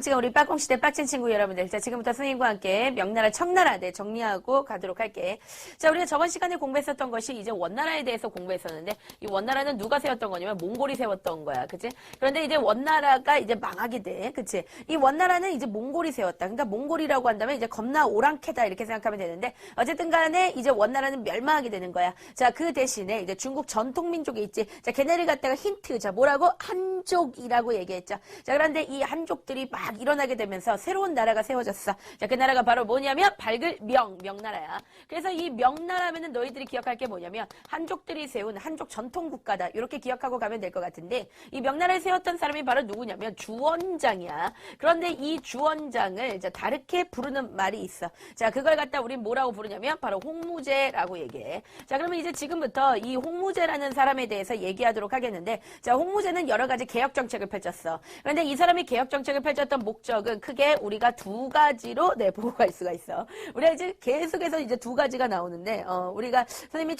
깜찍한 우리 빠꽁시대 빡친 친구 여러분들. 자, 지금부터 선생님과 함께 명나라, 청나라 정리하고 가도록 할게. 자, 우리가 저번 시간에 공부했었던 것이 이제 원나라에 대해서 공부했었는데, 이 원나라는 누가 세웠던 거냐면 몽골이 세웠던 거야. 그치? 그런데 이제 원나라가 이제 망하게 돼. 그치? 이 원나라는 이제 몽골이 세웠다. 그러니까 몽골이라고 한다면 이제 겁나 오랑캐다 이렇게 생각하면 되는데, 어쨌든 간에 이제 원나라는 멸망하게 되는 거야. 자, 그 대신에 이제 중국 전통민족이 있지. 자, 걔네를 갖다가 힌트. 자, 뭐라고? 한족이라고 얘기했죠. 자, 그런데 이 한족들이 막 일어나게 되면서 새로운 나라가 세워졌어. 자, 그 나라가 바로 뭐냐면 밝을 명나라야. 그래서 이 명나라면은 너희들이 기억할 게 뭐냐면 한족들이 세운 한족 전통국가다. 이렇게 기억하고 가면 될 것 같은데 이 명나라를 세웠던 사람이 바로 누구냐면 주원장이야. 그런데 이 주원장을 이제 다르게 부르는 말이 있어. 자, 그걸 갖다 우린 뭐라고 부르냐면 바로 홍무제라고 얘기해. 자, 그러면 이제 지금부터 이 홍무제라는 사람에 대해서 얘기하도록 하겠는데, 자, 홍무제는 여러 가지 개혁 정책을 펼쳤어. 그런데 이 사람이 개혁 정책을 펼쳤던 목적은 크게 우리가 두 가지로 보고 갈 수가 있어. 우리가 이제 계속해서 이제 두 가지가 나오는데, 우리가 선생님이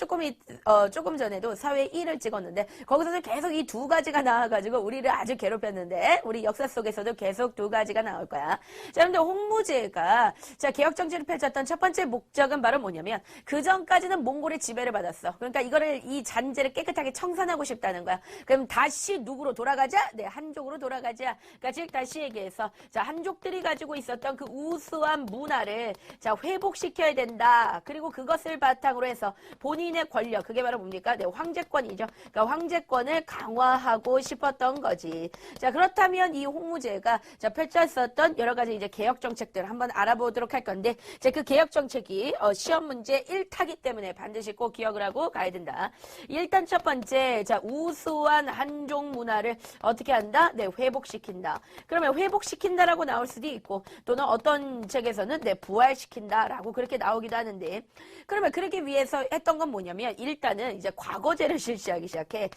조금 전에도 사회 1을 찍었는데, 거기서도 계속 이 두 가지가 나와가지고 우리를 아주 괴롭혔는데, 우리 역사 속에서도 계속 두 가지가 나올 거야. 자, 그런데 홍무제가, 자, 개혁 정책을 펼쳤던 첫 번째 목적은 바로 뭐냐면, 그 전까지는 몽골의 지배를 받았어. 그러니까 이 잔재를 깨끗하게 청산하고 싶다는 거야. 그럼 다시 누구로 돌아가자? 네, 한족으로 돌아가자. 그러니까 즉, 다시 얘기해서, 자, 한족들이 가지고 있었던 그 우수한 문화를, 자, 회복시켜야 된다. 그리고 그것을 바탕으로 해서 본인의 권력, 그게 바로 뭡니까? 네, 황제권이죠. 그러니까 황제권을 강화하고 싶었던 거지. 자, 그렇다면 이 홍무제가, 자, 펼쳤었던 여러 가지 이제 개혁 정책들 한번 알아보도록 할 건데, 자, 그 개혁 정책이, 시험 문제 1타기 때문에 반드시 꼭 기억을 하고 가야 된다. 일단 첫 번째, 자, 우수한 한족 문화를 어떻게 한다? 네, 회복시킨다. 그러면 회복시킨다라고 나올 수도 있고, 또는 어떤 책에서는 네, 부활시킨다라고 그렇게 나오기도 하는데, 그러면 그러기 위해서 했던 건 뭐냐면, 일단은 이제 과거제를 실시하기 시작해.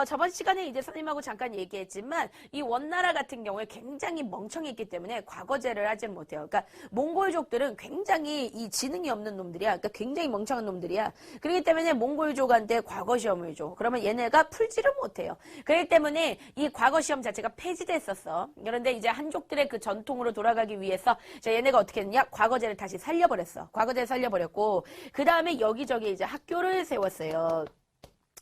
저번 시간에 이제 선생님하고 잠깐 얘기했지만, 이 원나라 같은 경우에 굉장히 멍청했기 때문에 과거제를 하지 못해요. 그러니까 몽골족들은 굉장히 이 지능이 없는 놈들이야. 그러니까 굉장히 멍청한 놈들이야. 그렇기 때문에 몽골족한테 과거 시험을 줘. 그러면 얘네가 풀지를 못해요. 그렇기 때문에 이 과거 시험 자체가 폐지됐었어. 그런데 이제 한족들의 그 전통으로 돌아가기 위해서 자, 얘네가 어떻게 했냐? 과거제를 다시 살려버렸어. 과거제를 살려버렸고 그 다음에 여기저기 이제 학교를 세웠어요.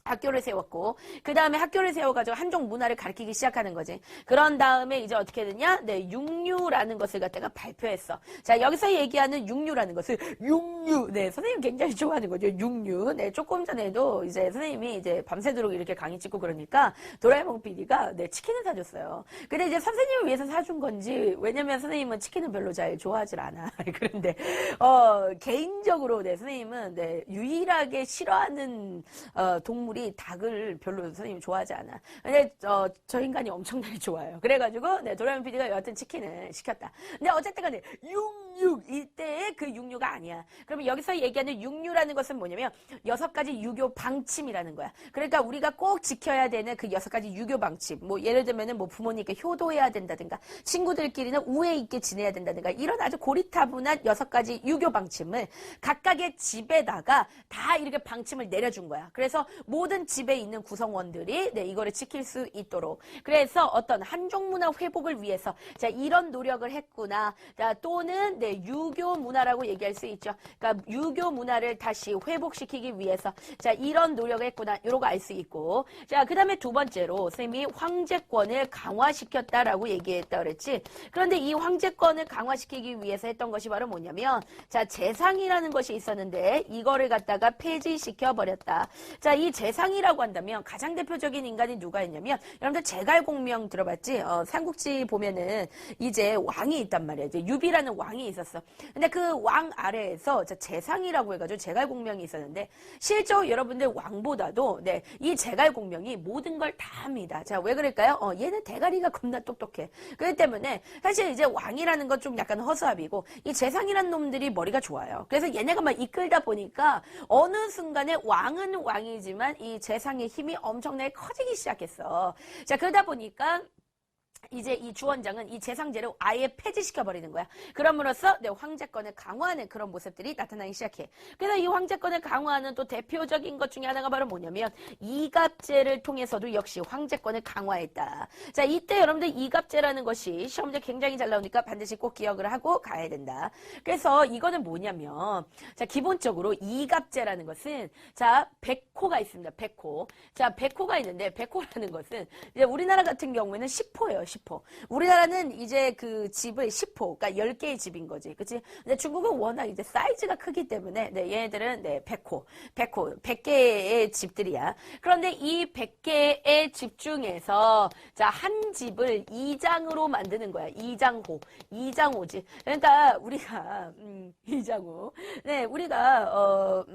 학교를 세웠고 그 다음에 학교를 세워가지고 한족 문화를 가르치기 시작하는 거지. 그런 다음에 이제 어떻게 되냐? 네, 육류라는 것을 갖다가 발표했어. 자, 여기서 얘기하는 육류라는 것을 육류. 네, 선생님 굉장히 좋아하는 거죠. 육류. 네, 조금 전에도 이제 선생님이 이제 밤새도록 이렇게 강의 찍고 그러니까 도라에몽 PD가 네, 치킨을 사줬어요. 근데 이제 선생님을 위해서 사준 건지 왜냐면 선생님은 치킨을 별로 잘 좋아하질 않아. 그런데 개인적으로 네, 선생님은 네, 유일하게 싫어하는 동물이 닭을 별로 선생님 좋아하지 않아. 근데 저 인간이 엄청나게 좋아요. 그래가지고 네, 도라에몽 PD가 여하튼 치킨을 시켰다. 근데 어쨌든 간에 육류 이때의 그 육류가 아니야. 그러면 여기서 얘기하는 육류라는 것은 뭐냐면 6가지 유교 방침이라는 거야. 그러니까 우리가 꼭 지켜야 되는 그 6가지 유교 방침. 뭐 예를 들면은 뭐 부모님께 효도해야 된다든가 친구들끼리는 우애 있게 지내야 된다든가 이런 아주 고리타분한 6가지 유교 방침을 각각의 집에다가 다 이렇게 방침을 내려준 거야. 그래서 모든 집에 있는 구성원들이 네, 이거를 지킬 수 있도록. 그래서 어떤 한족 문화 회복을 위해서 자, 이런 노력을 했구나. 자, 또는 네, 유교 문화라고 얘기할 수 있죠. 그러니까 유교 문화를 다시 회복시키기 위해서 자, 이런 노력을 했구나. 이러고 알 수 있고. 자, 그다음에 두 번째로 선생님이 황제권을 강화시켰다라고 얘기했다 그랬지. 그런데 이 황제권을 강화시키기 위해서 했던 것이 바로 뭐냐면 자, 재상이라는 것이 있었는데 이거를 갖다가 폐지시켜 버렸다. 자, 이 재상이라고 한다면 가장 대표적인 인간이 누가 있냐면 여러분들 제갈공명 들어봤지? 삼국지 보면은 이제 왕이 있단 말이야. 이제 유비라는 왕이 있었어. 근데 그 왕 아래에서 재상이라고 해가지고 제갈공명이 있었는데 실제로 여러분들 왕보다도 네, 이 제갈공명이 모든 걸 다 합니다. 자, 왜 그럴까요? 얘는 대가리가 겁나 똑똑해. 그렇기 때문에 사실 이제 왕이라는 건 좀 약간 허수아비고 이 재상이라는 놈들이 머리가 좋아요. 그래서 얘네가 막 이끌다 보니까 어느 순간에 왕은 왕이지만 이 재상의 힘이 엄청나게 커지기 시작했어. 자, 그러다 보니까 이제 이 주원장은 이 재상제를 아예 폐지시켜버리는 거야. 그럼으로써 내 황제권을 강화하는 그런 모습들이 나타나기 시작해. 그래서 이 황제권을 강화하는 또 대표적인 것 중에 하나가 바로 뭐냐면 이갑제를 통해서도 역시 황제권을 강화했다. 자, 이때 여러분들 이갑제라는 것이 시험 문제 굉장히 잘 나오니까 반드시 꼭 기억을 하고 가야 된다. 그래서 이거는 뭐냐면 자, 기본적으로 이갑제라는 것은 자, 백호가 있습니다. 백호. 자, 백호가 있는데 백호라는 것은 이제 우리나라 같은 경우에는 10호예요. 10호. 우리나라는 이제 그 집을 10호, 그러니까 10개의 집인 거지. 그치? 근데 중국은 워낙 이제 사이즈가 크기 때문에, 네, 얘네들은, 네, 100개의 집들이야. 그런데 이 100개의 집 중에서, 자, 한 집을 2장으로 만드는 거야. 2장호. 2장호지. 그러니까, 우리가, 2장호. 네, 우리가,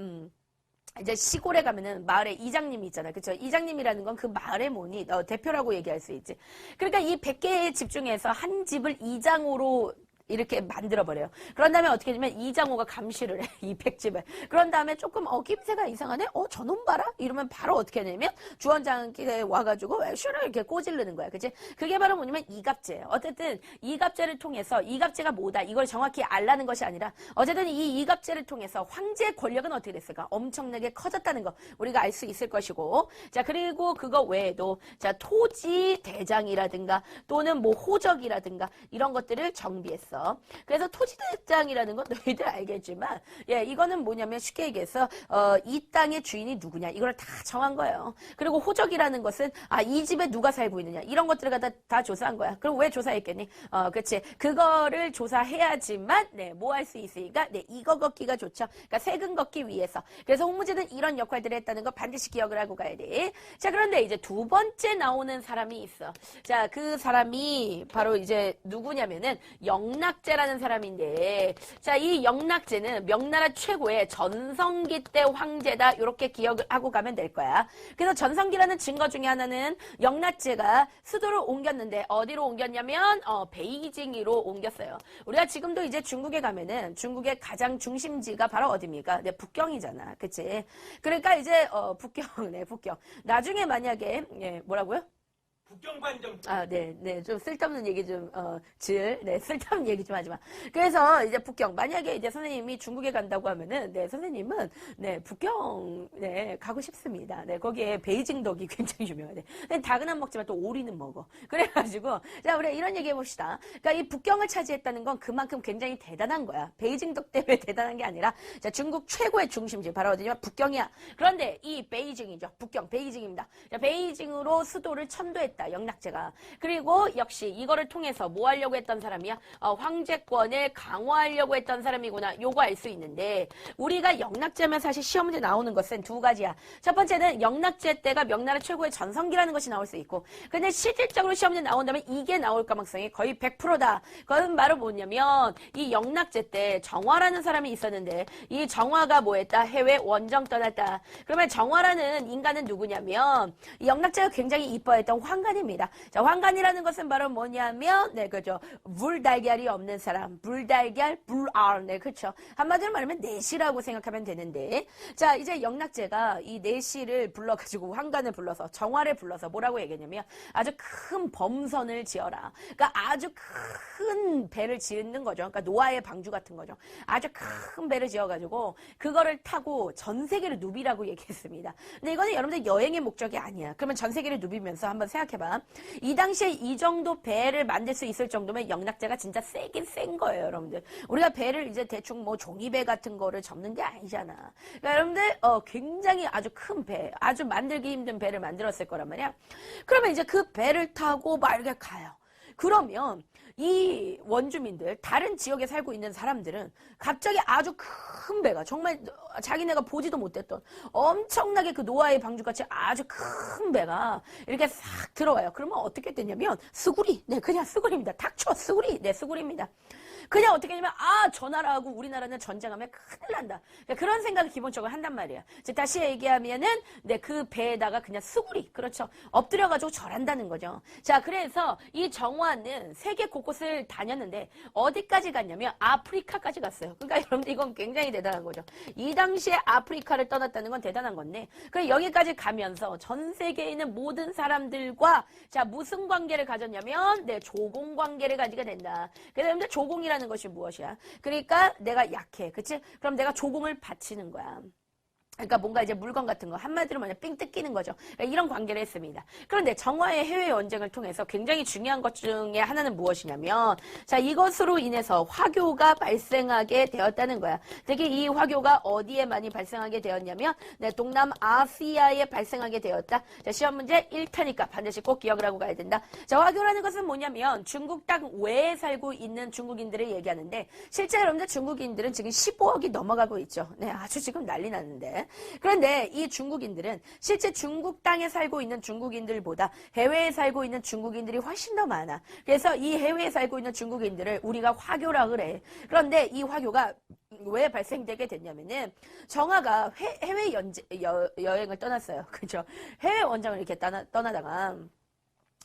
이제 시골에 가면은 마을에 이장님이 있잖아요. 그쵸? 이장님이라는 건 그 마을의 모니, 대표라고 얘기할 수 있지. 그러니까 이 100개의 집 중에서 한 집을 이장으로 이렇게 만들어버려요. 그런 다음에 어떻게 되면 이장호가 감시를 해. 이 백집을. 그런 다음에 조금 김새가 이상하네? 저놈 봐라? 이러면 바로 어떻게 하냐면 주원장께 와가지고 슈를 이렇게 꼬질르는 거야. 그치? 그게 바로 뭐냐면 이갑제예요. 어쨌든 이갑제를 통해서 이갑제가 뭐다? 이걸 정확히 알라는 것이 아니라 어쨌든 이 이갑제를 통해서 황제의 권력은 어떻게 됐을까? 엄청나게 커졌다는 거 우리가 알 수 있을 것이고 자 그리고 그거 외에도 자 토지 대장이라든가 또는 뭐 호적이라든가 이런 것들을 정비했어. 그래서 토지대장이라는 건 너희들 알겠지만, 예, 이거는 뭐냐면 쉽게 얘기해서, 이 땅의 주인이 누구냐, 이걸 다 정한 거예요. 그리고 호적이라는 것은, 이 집에 누가 살고 있느냐, 이런 것들을 갖다 다 조사한 거야. 그럼 왜 조사했겠니? 그치. 그거를 조사해야지만, 네, 뭐 할 수 있으니까, 네, 이거 걷기가 좋죠. 그러니까 세금 걷기 위해서. 그래서 홍무제는 이런 역할들을 했다는 거 반드시 기억을 하고 가야 돼. 자, 그런데 이제 두 번째 나오는 사람이 있어. 자, 그 사람이 바로 이제 누구냐면은, 영락제라는 사람인데 자, 이 영락제는 명나라 최고의 전성기 때 황제다 이렇게 기억을 하고 가면 될 거야. 그래서 전성기라는 증거 중에 하나는 영락제가 수도를 옮겼는데 어디로 옮겼냐면 베이징으로 옮겼어요. 우리가 지금도 이제 중국에 가면은 중국의 가장 중심지가 바로 어디입니까? 네, 북경이잖아. 그치? 그러니까 이제 북경, 네, 북경. 나중에 만약에 예, 뭐라고요? 북경반정. 네. 좀 쓸데없는 얘기 네, 쓸데없는 얘기 좀 하지 마. 그래서 이제 북경, 만약에 이제 선생님이 중국에 간다고 하면은, 네, 선생님은, 네, 북경, 네, 가고 싶습니다. 네, 거기에 베이징 덕이 굉장히 유명하대. 근데 닭은 안 먹지만 또 오리는 먹어. 그래가지고, 자, 우리 이런 얘기 해봅시다. 그러니까 이 북경을 차지했다는 건 그만큼 굉장히 대단한 거야. 베이징 덕 때문에 대단한 게 아니라, 자, 중국 최고의 중심지, 바로 어디냐? 북경이야. 그런데 이 베이징이죠. 북경, 베이징입니다. 자, 베이징으로 수도를 천도했다. 영락제가. 그리고 역시 이거를 통해서 뭐 하려고 했던 사람이야? 황제권을 강화하려고 했던 사람이구나. 요거 알 수 있는데 우리가 영락제면 사실 시험 문제 나오는 것은 두 가지야. 첫 번째는 영락제 때가 명나라 최고의 전성기라는 것이 나올 수 있고 근데 실질적으로 시험 문제 나온다면 이게 나올 가능성이 거의 100%다. 그건 바로 뭐냐면 이 영락제 때 정화라는 사람이 있었는데 이 정화가 뭐 했다? 해외 원정 떠났다. 그러면 정화라는 인간은 누구냐면 이 영락제가 굉장히 이뻐했던 황간입니다. 자, 황간이라는 것은 바로 뭐냐면, 네, 그죠. 물달걀이 없는 사람. 물달걀, 불알. 네, 그렇죠. 한마디로 말하면 내시라고 생각하면 되는데. 자, 이제 영락제가 이 내시를 불러가지고 황간을 불러서, 정화를 불러서 뭐라고 얘기했냐면, 아주 큰 범선을 지어라. 그러니까 아주 큰 배를 짓는 거죠. 그러니까 노아의 방주 같은 거죠. 아주 큰 배를 지어가지고, 그거를 타고 전 세계를 누비라고 얘기했습니다. 근데 이거는 여러분들 여행의 목적이 아니야. 그러면 전 세계를 누비면서 한번 생각해봐. 이 당시에 이 정도 배를 만들 수 있을 정도면 영락제가 진짜 세긴 센 거예요, 여러분들. 우리가 배를 이제 대충 뭐 종이배 같은 거를 접는 게 아니잖아. 그러니까 여러분들, 굉장히 아주 큰 배, 아주 만들기 힘든 배를 만들었을 거란 말이야. 그러면 이제 그 배를 타고 막 이렇게 가요. 그러면 이 원주민들, 다른 지역에 살고 있는 사람들은 갑자기 아주 큰 배가 정말 자기네가 보지도 못했던 엄청나게 그 노아의 방주같이 아주 큰 배가 이렇게 싹 들어와요. 그러면 어떻게 되냐면 수구리, 네, 그냥 수구리입니다. 닥쳐, 수구리, 네, 수구리입니다. 그냥 어떻게 하냐면, 아, 저 나라하고 우리나라는 전쟁하면 큰일 난다. 그런 생각을 기본적으로 한단 말이에요. 다시 얘기하면은, 네, 그 배에다가 그냥 수구리, 그렇죠. 엎드려가지고 절한다는 거죠. 자, 그래서 이 정화는 세계 곳곳을 다녔는데, 어디까지 갔냐면, 아프리카까지 갔어요. 그러니까 여러분들 이건 굉장히 대단한 거죠. 이 당시에 아프리카를 떠났다는 건 대단한 건데, 그래 여기까지 가면서 전 세계에 있는 모든 사람들과, 자, 무슨 관계를 가졌냐면, 네, 조공 관계를 가지게 된다. 그래서 여러분들 조공이라는 것이 무엇이야? 그러니까 내가 약해. 그치? 그럼 내가 조공을 바치는 거야. 그러니까 뭔가 이제 물건 같은 거 한마디로 말하면 삥 뜯기는 거죠. 그러니까 이런 관계를 했습니다. 그런데 정화의 해외 원정을 통해서 굉장히 중요한 것 중에 하나는 무엇이냐면 자 이것으로 인해서 화교가 발생하게 되었다는 거야. 특히 이 화교가 어디에 많이 발생하게 되었냐면 네, 동남아시아에 발생하게 되었다. 자 시험 문제 1타니까 반드시 꼭 기억을 하고 가야 된다. 자 화교라는 것은 뭐냐면 중국 땅 외에 살고 있는 중국인들을 얘기하는데 실제 여러분들 중국인들은 지금 15억이 넘어가고 있죠. 네 아주 지금 난리 났는데 그런데 이 중국인들은 실제 중국 땅에 살고 있는 중국인들보다 해외에 살고 있는 중국인들이 훨씬 더 많아. 그래서 이 해외에 살고 있는 중국인들을 우리가 화교라 그래. 그런데 이 화교가 왜 발생되게 됐냐면은 정화가 해외 여행을 떠났어요. 그죠? 해외 원정을 이렇게 떠나다가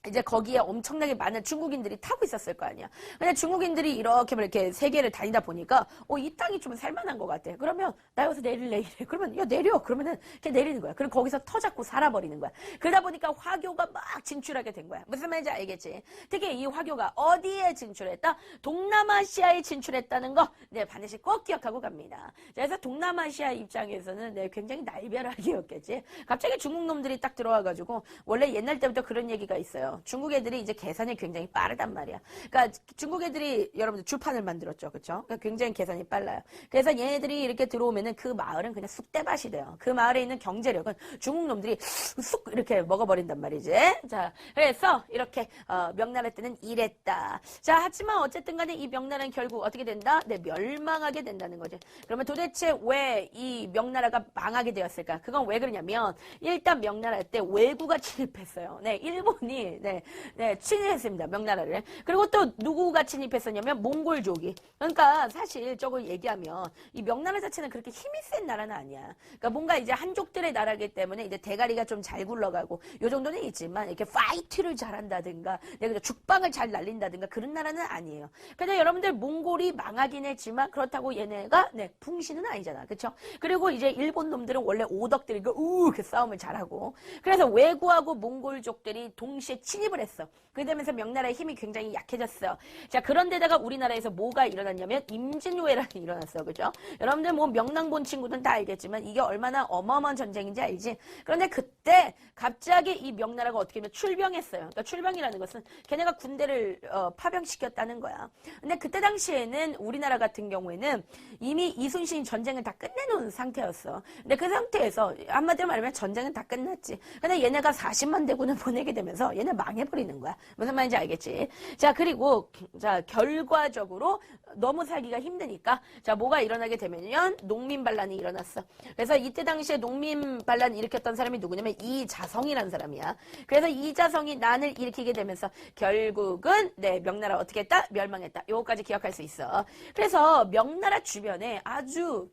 이제 거기에 엄청나게 많은 중국인들이 타고 있었을 거 아니야. 근데 중국인들이 이렇게 세계를 다니다 보니까, 이 땅이 좀 살만한 것 같아. 그러면, 나 여기서 내릴래, 이래. 그러면, 야, 내려. 그러면은, 이렇게 내리는 거야. 그리고 거기서 터 잡고 살아버리는 거야. 그러다 보니까 화교가 막 진출하게 된 거야. 무슨 말인지 알겠지? 특히 이 화교가 어디에 진출했다? 동남아시아에 진출했다는 거, 네, 반드시 꼭 기억하고 갑니다. 그래서 동남아시아 입장에서는, 네, 굉장히 날벼락이었겠지. 갑자기 중국 놈들이 딱 들어와가지고, 원래 옛날 때부터 그런 얘기가 있어요. 중국 애들이 이제 계산이 굉장히 빠르단 말이야. 그러니까 중국 애들이 여러분들 주판을 만들었죠. 그렇죠? 그러니까 굉장히 계산이 빨라요. 그래서 얘네들이 이렇게 들어오면은 그 마을은 그냥 쑥대밭이 돼요. 그 마을에 있는 경제력은 중국 놈들이 쑥 이렇게 먹어버린단 말이지. 자, 그래서 이렇게 명나라 때는 이랬다. 자, 하지만 어쨌든 간에 이 명나라는 결국 어떻게 된다? 네, 멸망하게 된다는 거지. 그러면 도대체 왜 이 명나라가 망하게 되었을까? 그건 왜 그러냐면 일단 명나라 때 왜구가 침입했어요. 네, 일본이 네, 침입했습니다. 명나라를. 그리고 또 누구가 침입했었냐면 몽골족이. 그러니까 사실 저걸 얘기하면 이 명나라 자체는 그렇게 힘이 센 나라는 아니야. 그러니까 뭔가 이제 한족들의 나라이기 때문에 이제 대가리가 좀 잘 굴러가고 요 정도는 있지만 이렇게 파이트를 잘한다든가 내가 죽방을 잘 날린다든가 그런 나라는 아니에요. 근데 여러분들 몽골이 망하긴 했지만 그렇다고 얘네가 네, 붕신은 아니잖아. 그렇죠? 그리고 이제 일본 놈들은 원래 오덕들이니까 이렇게 싸움을 잘하고 그래서 왜구하고 몽골족들이 동시에 침입을 했어. 그러면서 명나라의 힘이 굉장히 약해졌어. 자, 그런데다가 우리나라에서 뭐가 일어났냐면 임진왜란이 일어났어. 그죠? 여러분들 뭐 명랑 본 친구들은 다 알겠지만 이게 얼마나 어마어마한 전쟁인지 알지? 그런데 그때 갑자기 이 명나라가 어떻게 하면 출병했어요. 그러니까 출병이라는 것은 걔네가 군대를 파병시켰다는 거야. 근데 그때 당시에는 우리나라 같은 경우에는 이미 이순신이 전쟁을 다 끝내놓은 상태였어. 근데 그 상태에서 한마디로 말하면 전쟁은 다 끝났지. 근데 얘네가 40만 대군을 보내게 되면서 얘네 망해버리는 거야. 무슨 말인지 알겠지? 자, 그리고, 자, 결과적으로 너무 살기가 힘드니까, 자, 뭐가 일어나게 되면요, 농민반란이 일어났어. 그래서 이때 당시에 농민반란 일으켰던 사람이 누구냐면 이자성이라는 사람이야. 그래서 이자성이 난을 일으키게 되면서 결국은, 네, 명나라 어떻게 했다? 멸망했다. 요거까지 기억할 수 있어. 그래서 명나라 주변에 아주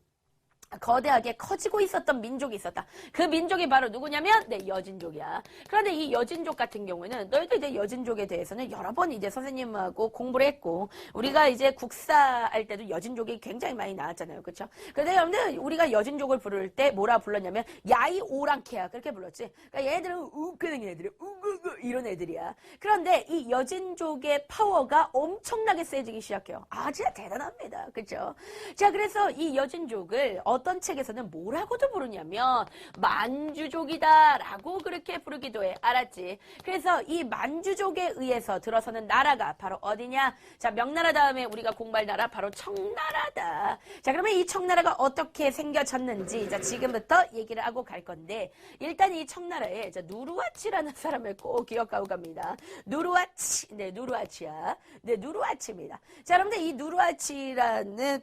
거대하게 커지고 있었던 민족이 있었다. 그 민족이 바로 누구냐면 네 여진족이야. 그런데 이 여진족 같은 경우에는 너희도 이제 여진족에 대해서는 여러 번 이제 선생님하고 공부를 했고 우리가 이제 국사 할 때도 여진족이 굉장히 많이 나왔잖아요. 그렇죠? 그런데 여러분들 우리가 여진족을 부를 때 뭐라 불렀냐면 야이 오랑캐야 그렇게 불렀지. 그러니까 얘네들은 우그는 애들이 우그그 이런 애들이야. 그런데 이 여진족의 파워가 엄청나게 세지기 시작해요. 아 진짜 대단합니다. 그렇죠? 자 그래서 이 여진족을 어떤 책에서는 뭐라고도 부르냐면 만주족이다라고 그렇게 부르기도 해. 알았지? 그래서 이 만주족에 의해서 들어서는 나라가 바로 어디냐? 자, 명나라 다음에 우리가 공부할 나라 바로 청나라다. 자, 그러면 이 청나라가 어떻게 생겨졌는지 자, 지금부터 얘기를 하고 갈 건데 일단 이 청나라에 자, 누르하치라는 사람을 꼭 기억하고 갑니다. 누르하치. 네, 누르하치야. 네, 누르하치입니다. 자, 여러분들 이 누르하치라는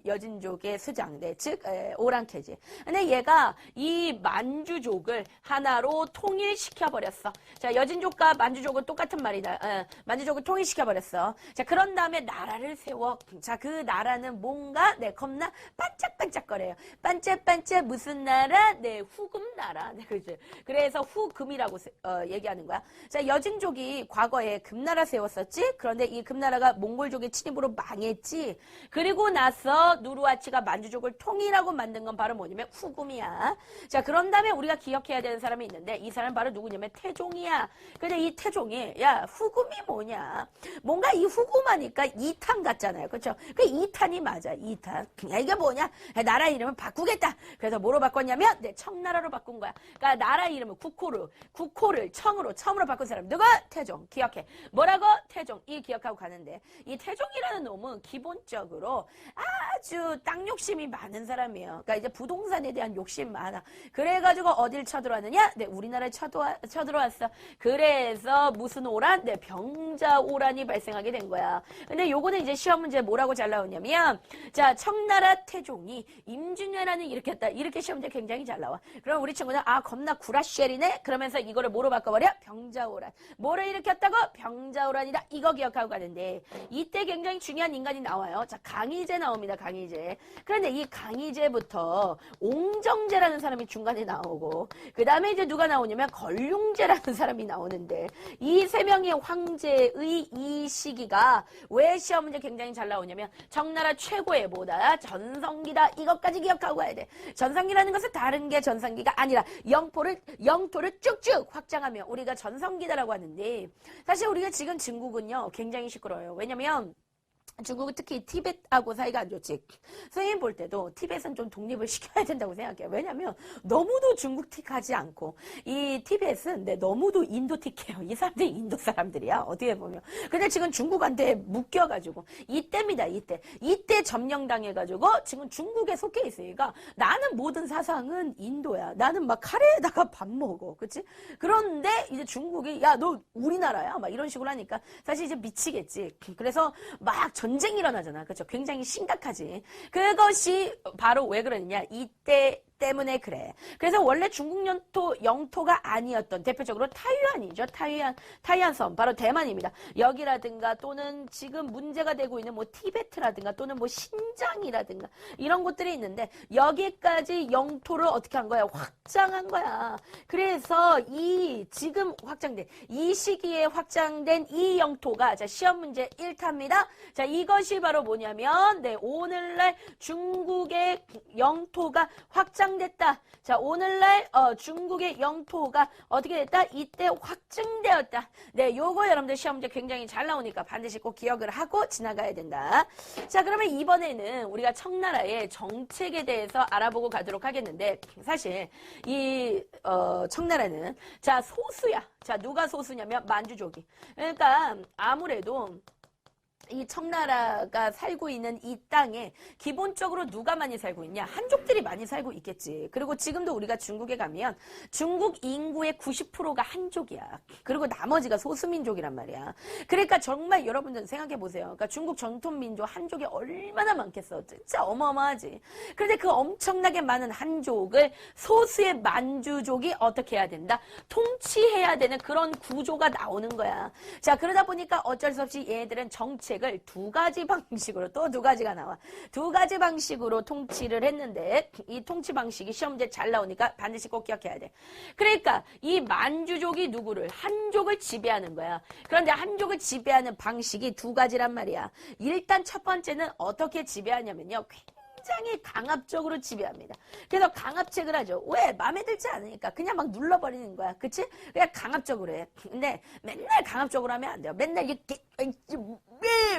여진족의 수장. 네, 즉 즉 오랑캐지. 근데 얘가 이 만주족을 하나로 통일시켜버렸어. 자, 여진족과 만주족은 똑같은 말이다. 만주족을 통일시켜버렸어. 자, 그런 다음에 나라를 세워. 자, 그 나라는 뭔가 겁나 반짝반짝거려요. 반짝반짝 무슨 나라? 후금 나라. 그렇지. 그래서 후금이라고 얘기하는 거야. 자, 여진족이 과거에 금나라 세웠었지. 그런데 이 금나라가 몽골족의 침입으로 망했지. 그리고 나서 누르하치가 만주족을 통일하고 만든 건 바로 뭐냐면 후금이야. 자, 그런 다음에 우리가 기억해야 되는 사람이 있는데 이 사람 바로 누구냐면 태종이야. 근데 이 태종이 후금이 뭐냐? 뭔가 이 후금하니까 이탄 같잖아요. 그렇죠? 그 이탄이 맞아. 이탄. 이게 뭐냐? 나라 이름을 바꾸겠다. 그래서 뭐로 바꿨냐면 청나라로 바꾼 거야. 그러니까 나라 이름을 국호를 처음으로 바꾼 사람 누가? 태종. 기억해. 뭐라고? 태종. 이 기억하고 가는데 이 태종이라는 놈은 기본적으로 아주 땅 욕심이 많은 사람이에요. 그러니까 이제 부동산에 대한 욕심 많아. 그래가지고 어딜 쳐들어왔느냐? 우리나라에 쳐들어왔어. 그래서 무슨 오란? 병자오란이 발생하게 된 거야. 근데 요거는 이제 시험 문제 뭐라고 잘 나오냐면 자, 청나라 태종이 임진왜란을 일으켰다. 이렇게 시험 문제 굉장히 잘 나와. 그럼 우리 친구는 겁나 구라쉘이네? 그러면서 이거를 뭐로 바꿔버려? 병자오란. 뭐를 일으켰다고? 병자오란이다. 이거 기억하고 가는데 이때 굉장히 중요한 인간이 나와요. 자, 강희제 나옵니다. 강희제. 그런데 이 강희제부터 옹정제라는 사람이 중간에 나오고 그 다음에 이제 누가 나오냐면 걸륭제라는 사람이 나오는데 이 세 명의 황제의 이 시기가 왜 시험 문제 굉장히 잘 나오냐면 청나라 최고의 뭐다? 전성기다. 이것까지 기억하고 가야 돼. 전성기라는 것은 다른 게 전성기가 아니라 영토를 쭉쭉 확장하며 우리가 전성기다라고 하는데 사실 우리가 지금 중국은요 굉장히 시끄러워요. 왜냐면 중국은 특히 티벳하고 사이가 안 좋지. 선생님 볼 때도 티벳은 좀 독립을 시켜야 된다고 생각해요. 왜냐면 너무도 중국틱하지 않고 이 티벳은 너무도 인도틱해요. 이 사람들이 인도 사람들이야. 어떻게 보면. 근데 지금 중국한테 묶여가지고 이때입니다. 이때 점령당해가지고 지금 중국에 속해 있으니까 나는 모든 사상은 인도야. 나는 막 카레에다가 밥 먹어. 그치? 그런데 이제 중국이 너 우리나라야. 막 이런 식으로 하니까 사실 이제 미치겠지. 그래서 막 전쟁이 일어나잖아. 그렇죠? 굉장히 심각하지. 그것이 바로 왜 그러느냐. 이때 때문에 그래. 그래서 원래 중국 영토가 아니었던 대표적으로 타이완이죠. 타이완 섬 바로 대만입니다. 여기라든가 또는 지금 문제가 되고 있는 티베트라든가 또는 신장이라든가 이런 곳들이 있는데 여기까지 영토를 어떻게 한 거야? 확장한 거야. 그래서 지금 확장된 이 시기에 확장된 이 영토가 자, 시험 문제 1타입니다. 자, 이것이 바로 뭐냐면 오늘날 중국의 영토가 확장됐다. 자, 오늘날 중국의 영토가 어떻게 됐다? 이때 확증되었다. 요거 여러분들 시험 문제 굉장히 잘 나오니까 반드시 꼭 기억을 하고 지나가야 된다. 자, 그러면 이번에는 우리가 청나라의 정책에 대해서 알아보고 가도록 하겠는데 사실 이 청나라는 자, 소수야. 자, 누가 소수냐면 만주족이. 그러니까 아무래도 이 청나라가 살고 있는 이 땅에 기본적으로 누가 많이 살고 있냐? 한족들이 많이 살고 있겠지. 그리고 지금도 우리가 중국에 가면 중국 인구의 90%가 한족이야. 그리고 나머지가 소수민족이란 말이야. 그러니까 정말 여러분들 생각해 보세요. 그러니까 중국 전통민족 한족이 얼마나 많겠어. 진짜 어마어마하지. 그런데 그 엄청나게 많은 한족을 소수의 만주족이 어떻게 해야 된다? 통치해야 되는 그런 구조가 나오는 거야. 자, 그러다 보니까 어쩔 수 없이 얘네들은 정책을 두 가지 방식으로 또 두 가지가 나와. 두 가지 방식으로 통치를 했는데 이 통치 방식이 시험 문제 잘 나오니까 반드시 꼭 기억해야 돼. 그러니까 이 만주족이 누구를? 한족을 지배하는 거야. 그런데 한족을 지배하는 방식이 두 가지란 말이야. 일단 첫 번째는 어떻게 지배하냐면요. 굉장히 강압적으로 지배합니다. 그래서 강압책을 하죠. 왜? 마음에 들지 않으니까 그냥 막 눌러버리는 거야. 그치? 그냥 강압적으로 해. 근데 맨날 강압적으로 하면 안 돼요. 맨날 이렇게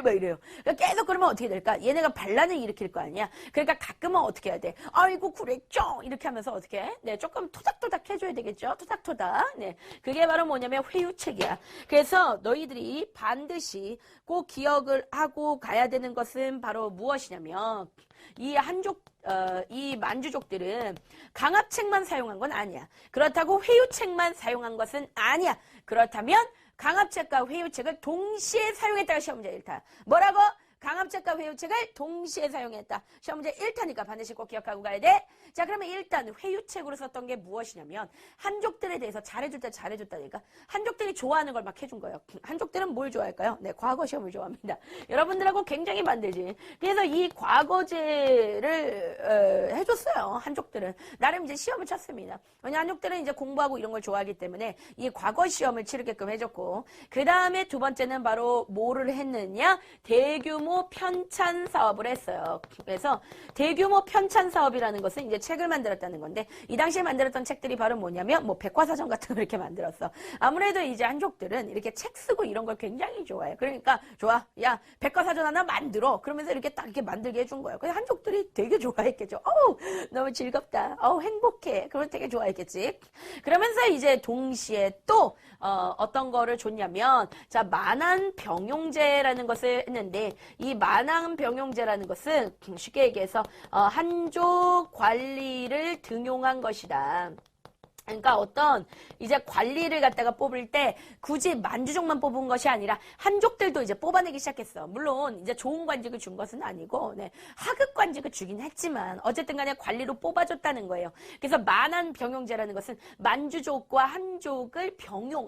막 이래요. 그러니까 계속 그러면 어떻게 될까? 얘네가 반란을 일으킬 거 아니야. 그러니까 가끔은 어떻게 해야 돼? 아이고 그랬죠. 이렇게 하면서 어떻게 해? 네, 조금 토닥토닥 해줘야 되겠죠. 토닥토닥. 네, 그게 바로 뭐냐면 회유책이야. 그래서 너희들이 반드시 꼭 기억을 하고 가야 되는 것은 바로 무엇이냐면 이 만주족들은 강압책만 사용한 건 아니야. 그렇다고 회유책만 사용한 것은 아니야. 그렇다면 강압책과 회유책을 동시에 사용했다가 시험 문제 1타. 뭐라고? 강압책과 회유책을 동시에 사용했다. 시험 문제 1타니까 반드시 꼭 기억하고 가야 돼. 자, 그러면 일단 회유책으로 썼던 게 무엇이냐면 한족들에 대해서 잘해줬다니까. 한족들이 좋아하는 걸 막 해준 거예요. 한족들은 뭘 좋아할까요? 네, 과거 시험을 좋아합니다. 여러분들하고 굉장히 반대지. 그래서 이 과거제를 해줬어요. 한족들은. 나름 이제 시험을 쳤습니다. 왜냐면 한족들은 이제 공부하고 이런 걸 좋아하기 때문에 이 과거 시험을 치르게끔 해줬고, 그 다음에 두 번째는 바로 뭐를 했느냐? 대규모 편찬 사업을 했어요. 그래서 대규모 편찬 사업이라는 것은 이제 책을 만들었다는 건데, 이 당시에 만들었던 책들이 바로 뭐냐면 뭐 백과사전 같은 걸 이렇게 만들었어. 아무래도 이제 한족들은 이렇게 책 쓰고 이런 걸 굉장히 좋아해. 그러니까 좋아, 야 백과사전 하나 만들어. 그러면서 이렇게 딱 이렇게 만들게 해준 거예요. 그래서 한족들이 되게 좋아했겠죠. 어우 너무 즐겁다. 어우 행복해. 그러면 되게 좋아했겠지. 그러면서 이제 동시에 또 어떤 거를 줬냐면, 자 만한병용제라는 것을 했는데, 이 만한병용제라는 것은 쉽게 얘기해서 한족 관리를 등용한 것이다. 그러니까 어떤 이제 관리를 갖다가 뽑을 때 굳이 만주족만 뽑은 것이 아니라 한족들도 이제 뽑아내기 시작했어. 물론 이제 좋은 관직을 준 것은 아니고, 네, 하급 관직을 주긴 했지만 어쨌든 간에 관리로 뽑아줬다는 거예요. 그래서 만한병용제라는 것은 만주족과 한족을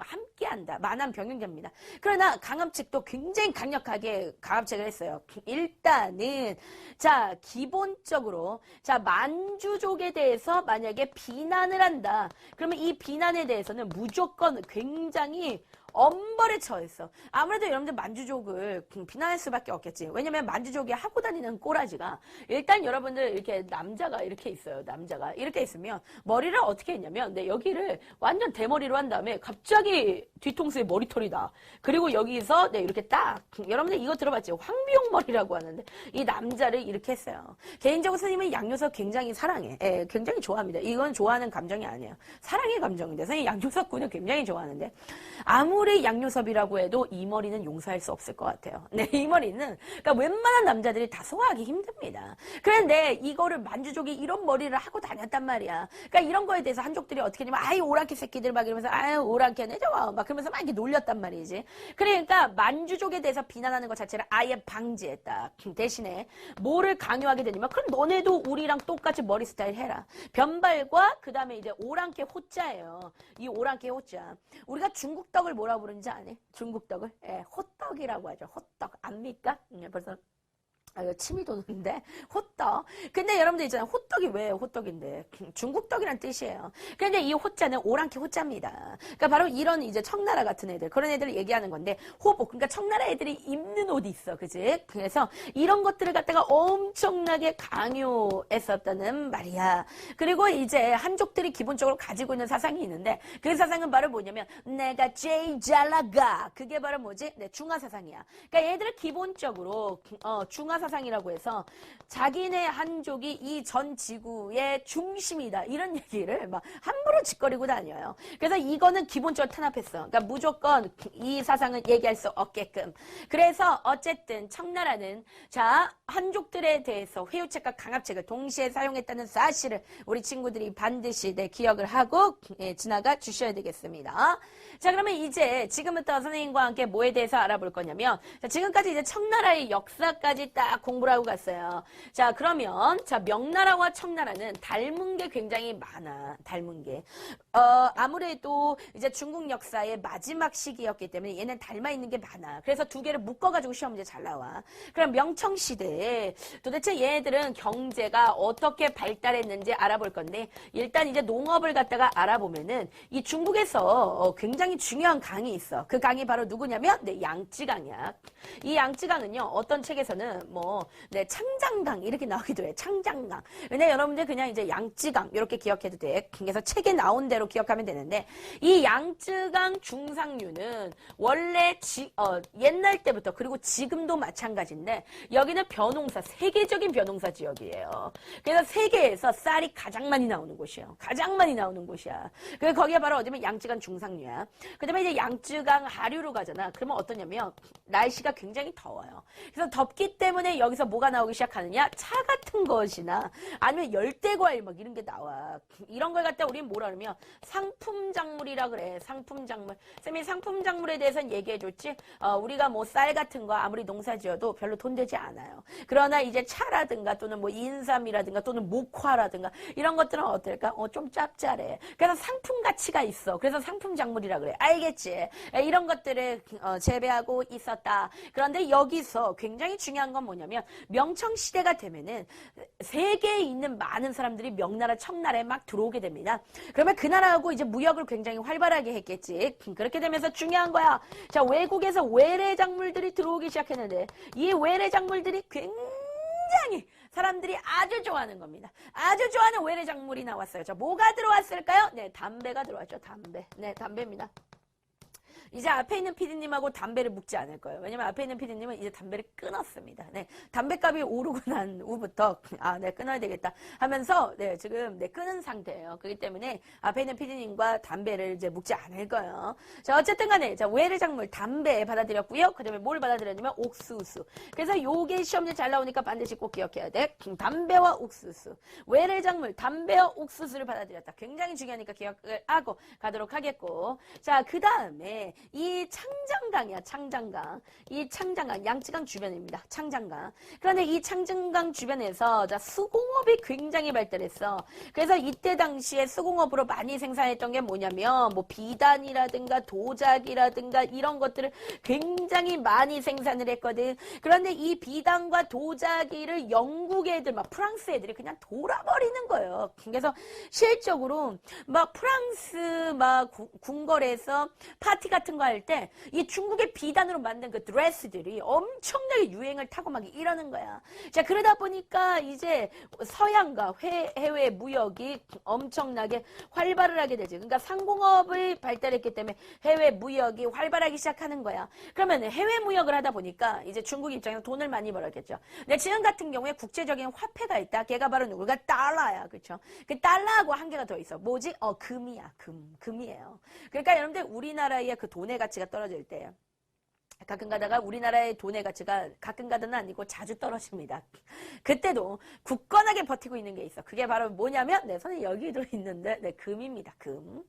함께한다. 만한병용제입니다. 그러나 강압책도 굉장히 강력하게 강압책을 했어요. 일단은 자 기본적으로 자 만주족에 대해서 만약에 비난을 한다. 그러면 이 비난에 대해서는 무조건 굉장히 엄벌에 처했어. 아무래도 여러분들 만주족을 비난할 수밖에 없겠지. 왜냐면 만주족이 하고 다니는 꼬라지가, 일단 여러분들 이렇게 남자가 이렇게 있어요. 남자가 이렇게 있으면 머리를 어떻게 했냐면, 네, 여기를 완전 대머리로 한 다음에 갑자기 뒤통수에 머리털이다. 그리고 여기서 네, 이렇게 딱, 여러분들 이거 들어봤죠? 황비용 머리라고 하는데 이 남자를 이렇게 했어요. 개인적으로 스님은 양요섭 굉장히 사랑해. 예, 굉장히 좋아합니다. 이건 좋아하는 감정이 아니에요. 사랑의 감정인데 선생님 양요섭 군을 굉장히 좋아하는데, 아무리 양요섭이라고 해도 이 머리는 용서할 수 없을 것 같아요. 네, 이 머리는 그러니까 웬만한 남자들이 다 소화하기 힘듭니다. 그런데 이거를 만주족이 이런 머리를 하고 다녔단 말이야. 그러니까 이런 거에 대해서 한족들이 어떻게 하냐면, 아이 오랑캐 새끼들 막 이러면서 아유 오랑캐네 저거 막 그러면서 막 이렇게 놀렸단 말이지. 그러니까 만주족에 대해서 비난하는 것 자체를 아예 방지했다. 대신에 뭐를 강요하게 되냐면, 그럼 너네도 우리랑 똑같이 머리 스타일 해라. 변발과 그 다음에 이제 오랑캐 호자예요. 이 오랑캐 호자. 우리가 중국 떡을 뭐라고 부르는지 아니? 중국 떡을? 예, 호떡이라고 하죠. 호떡. 압니까? 벌써 이거 침이 도는데 호떡. 근데 여러분들 있잖아요. 호떡이 왜 호떡인데? 중국 떡이란 뜻이에요. 그런데 이 호자는 오랑캐 호자입니다. 그러니까 바로 이런 이제 청나라 같은 애들, 그런 애들을 얘기하는 건데, 호복. 그러니까 청나라 애들이 입는 옷이 있어, 그지? 그래서 이런 것들을 갖다가 엄청나게 강요했었다는 말이야. 그리고 이제 한족들이 기본적으로 가지고 있는 사상이 있는데, 그 사상은 바로 뭐냐면, 내가 제일 잘 나가. 그게 바로 뭐지? 네, 중화 사상이야. 그러니까 얘들은 기본적으로 중화 사상이라고 해서 자기네 한족이 이 전 지구의 중심이다, 이런 얘기를 막 함부로 짓거리고 다녀요. 그래서 이거는 기본적으로 탄압했어. 그러니까 무조건 이 사상은 얘기할 수 없게끔. 그래서 어쨌든 청나라는 자 한족들에 대해서 회유책과 강압책을 동시에 사용했다는 사실을 우리 친구들이 반드시 기억을 하고 지나가 주셔야 되겠습니다. 자, 그러면 이제 지금부터 선생님과 함께 뭐에 대해서 알아볼 거냐면, 자, 지금까지 이제 청나라의 역사까지 딱 공부를 하고 갔어요. 자, 그러면 자 명나라와 청나라는 닮은 게 굉장히 많아. 닮은 게 아무래도 이제 중국 역사의 마지막 시기였기 때문에 얘는 닮아 있는 게 많아. 그래서 두 개를 묶어가지고 시험 문제 잘 나와. 그럼 명청 시대에 도대체 얘네들은 경제가 어떻게 발달했는지 알아볼 건데, 일단 이제 농업을 갖다가 알아보면은 이 중국에서 굉장히 중요한 강이 있어. 그 강이 바로 누구냐면 네, 양쯔강이야. 이 양쯔강은요 어떤 책에서는 뭐 네, 창장강 이렇게 나오기도 해. 창장강. 근데 여러분들 그냥 이제 양쯔강 이렇게 기억해도 돼. 그래서 책에 나온 대로 기억하면 되는데, 이 양쯔강 중상류는 원래 옛날 때부터, 그리고 지금도 마찬가지인데, 여기는 벼농사, 세계적인 벼농사 지역이에요. 그래서 세계에서 쌀이 가장 많이 나오는 곳이에요. 가장 많이 나오는 곳이야. 그래서 거기가 바로 어디면 양쯔강 중상류야. 그 다음에 이제 양쯔강 하류로 가잖아. 그러면 어떠냐면 날씨가 굉장히 더워요. 그래서 덥기 때문에 그러면 여기서 뭐가 나오기 시작하느냐? 차 같은 것이나 아니면 열대과일 막 이런 게 나와. 이런 걸 갖다 우리는 뭐라 그러면 상품작물이라 그래. 상품작물. 쌤이 상품작물에 대해서는 얘기해줬지. 우리가 뭐 쌀 같은 거 아무리 농사 지어도 별로 돈 되지 않아요. 그러나 이제 차라든가 또는 뭐 인삼이라든가 또는 목화라든가 이런 것들은 어떨까? 좀 짭짤해. 그래서 상품 가치가 있어. 그래서 상품작물이라 그래. 알겠지? 이런 것들을 재배하고 있었다. 그런데 여기서 굉장히 중요한 건 뭐냐면 명청시대가 되면은 세계에 있는 많은 사람들이 명나라 청나라에 막 들어오게 됩니다. 그러면 그 나라하고 이제 무역을 굉장히 활발하게 했겠지. 그렇게 되면서 중요한 거야. 자, 외국에서 외래작물들이 들어오기 시작했는데 이 외래작물들이 굉장히 사람들이 아주 좋아하는 겁니다. 아주 좋아하는 외래작물이 나왔어요. 자, 뭐가 들어왔을까요? 네, 담배가 들어왔죠. 담배. 네, 담배입니다. 이제 앞에 있는 PD님하고 담배를 묵지 않을 거예요. 왜냐면 앞에 있는 PD님은 이제 담배를 끊었습니다. 네, 담배값이 오르고 난 후부터 네, 끊어야 되겠다 하면서 네, 지금 네, 끊은 상태예요. 그렇기 때문에 앞에 있는 PD님과 담배를 이제 묵지 않을 거예요. 자, 어쨌든 간에 자, 외래작물 담배 받아들였고요. 그다음에 뭘 받아들였냐면 옥수수. 그래서 요게 시험지 잘 나오니까 반드시 꼭 기억해야 돼. 담배와 옥수수. 외래작물 담배와 옥수수를 받아들였다. 굉장히 중요하니까 기억을 하고 가도록 하겠고. 자, 그다음에 이 창장강이야, 창장강. 이 창장강, 양쯔강 주변입니다. 창장강. 그런데 이 창장강 주변에서 자, 수공업이 굉장히 발달했어. 그래서 이때 당시에 수공업으로 많이 생산했던 게 뭐냐면 뭐 비단이라든가 도자기라든가 이런 것들을 굉장히 많이 생산을 했거든. 그런데 이 비단과 도자기를 영국 애들, 막 프랑스 애들이 그냥 돌아버리는 거예요. 그래서 실적으로 막 프랑스 막 궁궐에서 파티 같은 거 할 때 이 중국의 비단으로 만든 그 드레스들이 엄청나게 유행을 타고 막 이러는 거야. 자, 그러다 보니까 이제 서양과 해외 무역이 엄청나게 활발을 하게 되지. 그러니까 상공업을 발달했기 때문에 해외 무역이 활발하기 시작하는 거야. 그러면 해외 무역을 하다 보니까 이제 중국 입장에서 돈을 많이 벌었겠죠. 근데 지금 같은 경우에 국제적인 화폐가 있다. 걔가 바로 누구가? 달러야. 그렇죠? 그 달러하고 한 개가 더 있어. 뭐지? 금이야. 금이에요. 그러니까 여러분들 우리나라의 그 돈의 가치가 떨어질 때 가끔 가다가 우리나라의 돈의 가치가 가끔 가다는 아니고 자주 떨어집니다. 그때도 굳건하게 버티고 있는 게 있어. 그게 바로 뭐냐면 네, 손에 여기도 있는데 네, 금입니다. 금.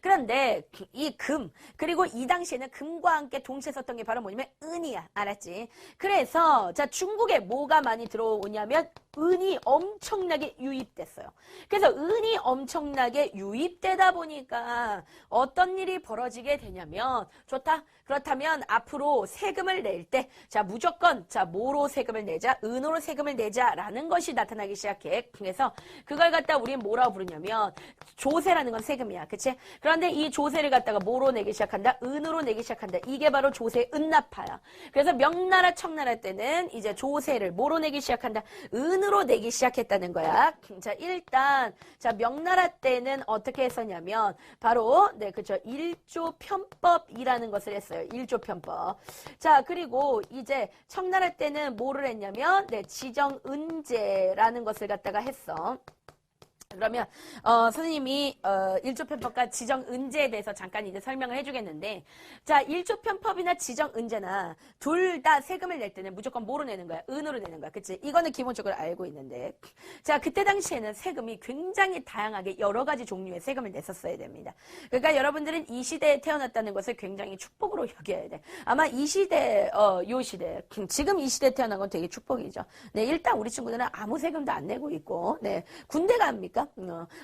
그런데 이 금, 그리고 이 당시에는 금과 함께 동시에 썼던 게 바로 뭐냐면 은이야. 알았지? 그래서 자, 중국에 뭐가 많이 들어오냐면 은이 엄청나게 유입됐어요. 그래서 은이 엄청나게 유입되다 보니까 어떤 일이 벌어지게 되냐면 좋다. 그렇다면 앞으로 세금을 낼 때 자, 무조건 자, 뭐로 세금을 내자? 은으로 세금을 내자라는 것이 나타나기 시작해. 그래서 그걸 갖다 우리는 뭐라고 부르냐면 조세라는 건 세금이야. 그치? 그런데 이 조세를 갖다가 뭐로 내기 시작한다? 은으로 내기 시작한다. 이게 바로 조세 은납파야. 그래서 명나라 청나라 때는 이제 조세를 뭐로 내기 시작한다? 은으로 내기 시작했다는 거야. 자, 일단 자, 명나라 때는 어떻게 했었냐면 바로 네, 그렇죠. 일조 편법이라는 것을 했어요. 일조 편법. 자, 그리고 이제 청나라 때는 뭐를 했냐면 네, 지정은제라는 것을 갖다가 했어. 그러면 선생님이 일조편법과 지정은제에 대해서 잠깐 이제 설명을 해주겠는데, 자, 일조편법이나 지정은제나 둘 다 세금을 낼 때는 무조건 뭐로 내는 거야? 은으로 내는 거야. 그치? 이거는 기본적으로 알고 있는데, 자, 그때 당시에는 세금이 굉장히 다양하게 여러 가지 종류의 세금을 냈었어야 됩니다. 그러니까 여러분들은 이 시대에 태어났다는 것을 굉장히 축복으로 여겨야 돼. 아마 이 시대, 요 시대, 지금 이 시대에 태어난 건 되게 축복이죠. 네, 일단 우리 친구들은 아무 세금도 안 내고 있고, 네, 군대 갑니까?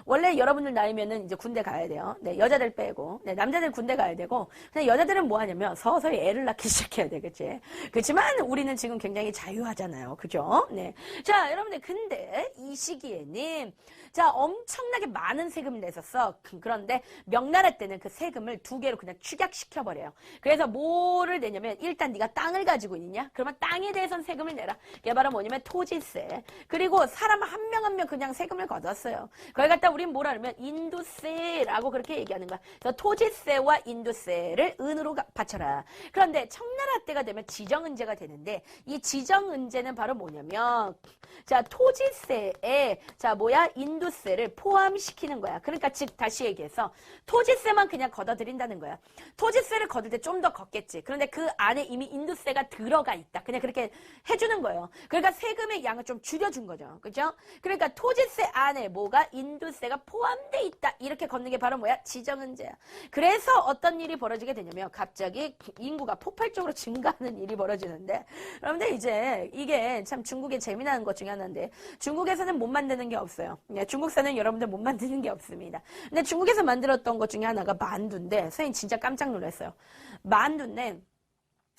원래 여러분들 나이면은 이제 군대 가야 돼요. 네, 여자들 빼고. 네, 남자들 군대 가야 되고. 근데 여자들은 뭐 하냐면 서서히 애를 낳기 시작해야 되겠지. 그렇지만 우리는 지금 굉장히 자유하잖아요. 그죠? 네. 자, 여러분들 근데 이 시기에는 자, 엄청나게 많은 세금을 냈었어. 그런데 명나라 때는 그 세금을 두 개로 그냥 축약시켜버려요. 그래서 뭐를 내냐면 일단 네가 땅을 가지고 있냐? 그러면 땅에 대해서는 세금을 내라. 그게 바로 뭐냐면 토지세. 그리고 사람 한 명 한 명 그냥 세금을 걷었어요. 거예요. 그걸 갖다 우린 뭐라 그러면 인두세라고 그렇게 얘기하는 거야. 그래서 토지세와 인두세를 은으로 바쳐라. 그런데 청나라 때가 되면 지정은제가 되는데 이 지정은제는 바로 뭐냐면 자 토지세에 자 뭐야 인두세를 포함시키는 거야. 그러니까 즉 다시 얘기해서 토지세만 그냥 걷어들인다는 거야. 토지세를 걷을 때 좀 더 걷겠지. 그런데 그 안에 이미 인두세가 들어가 있다. 그냥 그렇게 해주는 거예요. 그러니까 세금의 양을 좀 줄여준 거죠. 그죠? 그러니까 토지세 안에 뭐가 인두세가 포함돼 있다. 이렇게 걷는 게 바로 뭐야? 지정은제야. 그래서 어떤 일이 벌어지게 되냐면 갑자기 인구가 폭발적으로 증가하는 일이 벌어지는데 여러분들 이제 이게 참 중국의 재미나는 것 중에 하나인데 중국에서는 못 만드는 게 없어요. 중국산은 여러분들 못 만드는 게 없습니다. 근데 중국에서 만들었던 것 중에 하나가 만두인데 선생님 진짜 깜짝 놀랐어요. 만두인데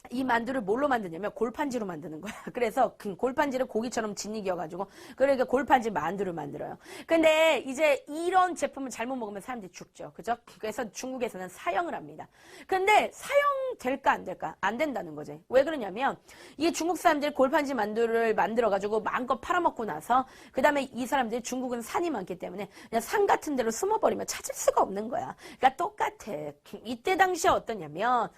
이 만두를 뭘로 만드냐면 골판지로 만드는 거야. 그래서 그 골판지를 고기처럼 짓이겨가지고 그러니까 골판지 만두를 만들어요. 근데 이제 이런 제품을 잘못 먹으면 사람들이 죽죠. 그죠? 그래서 중국에서는 사형을 합니다. 근데 사형될까 안 될까? 안 된다는 거지. 왜 그러냐면 이 중국 사람들이 골판지 만두를 만들어가지고 마음껏 팔아먹고 나서 그 다음에 이 사람들이 중국은 산이 많기 때문에 그냥 산 같은 데로 숨어버리면 찾을 수가 없는 거야. 그러니까 똑같아. 이때 당시에 어떠냐면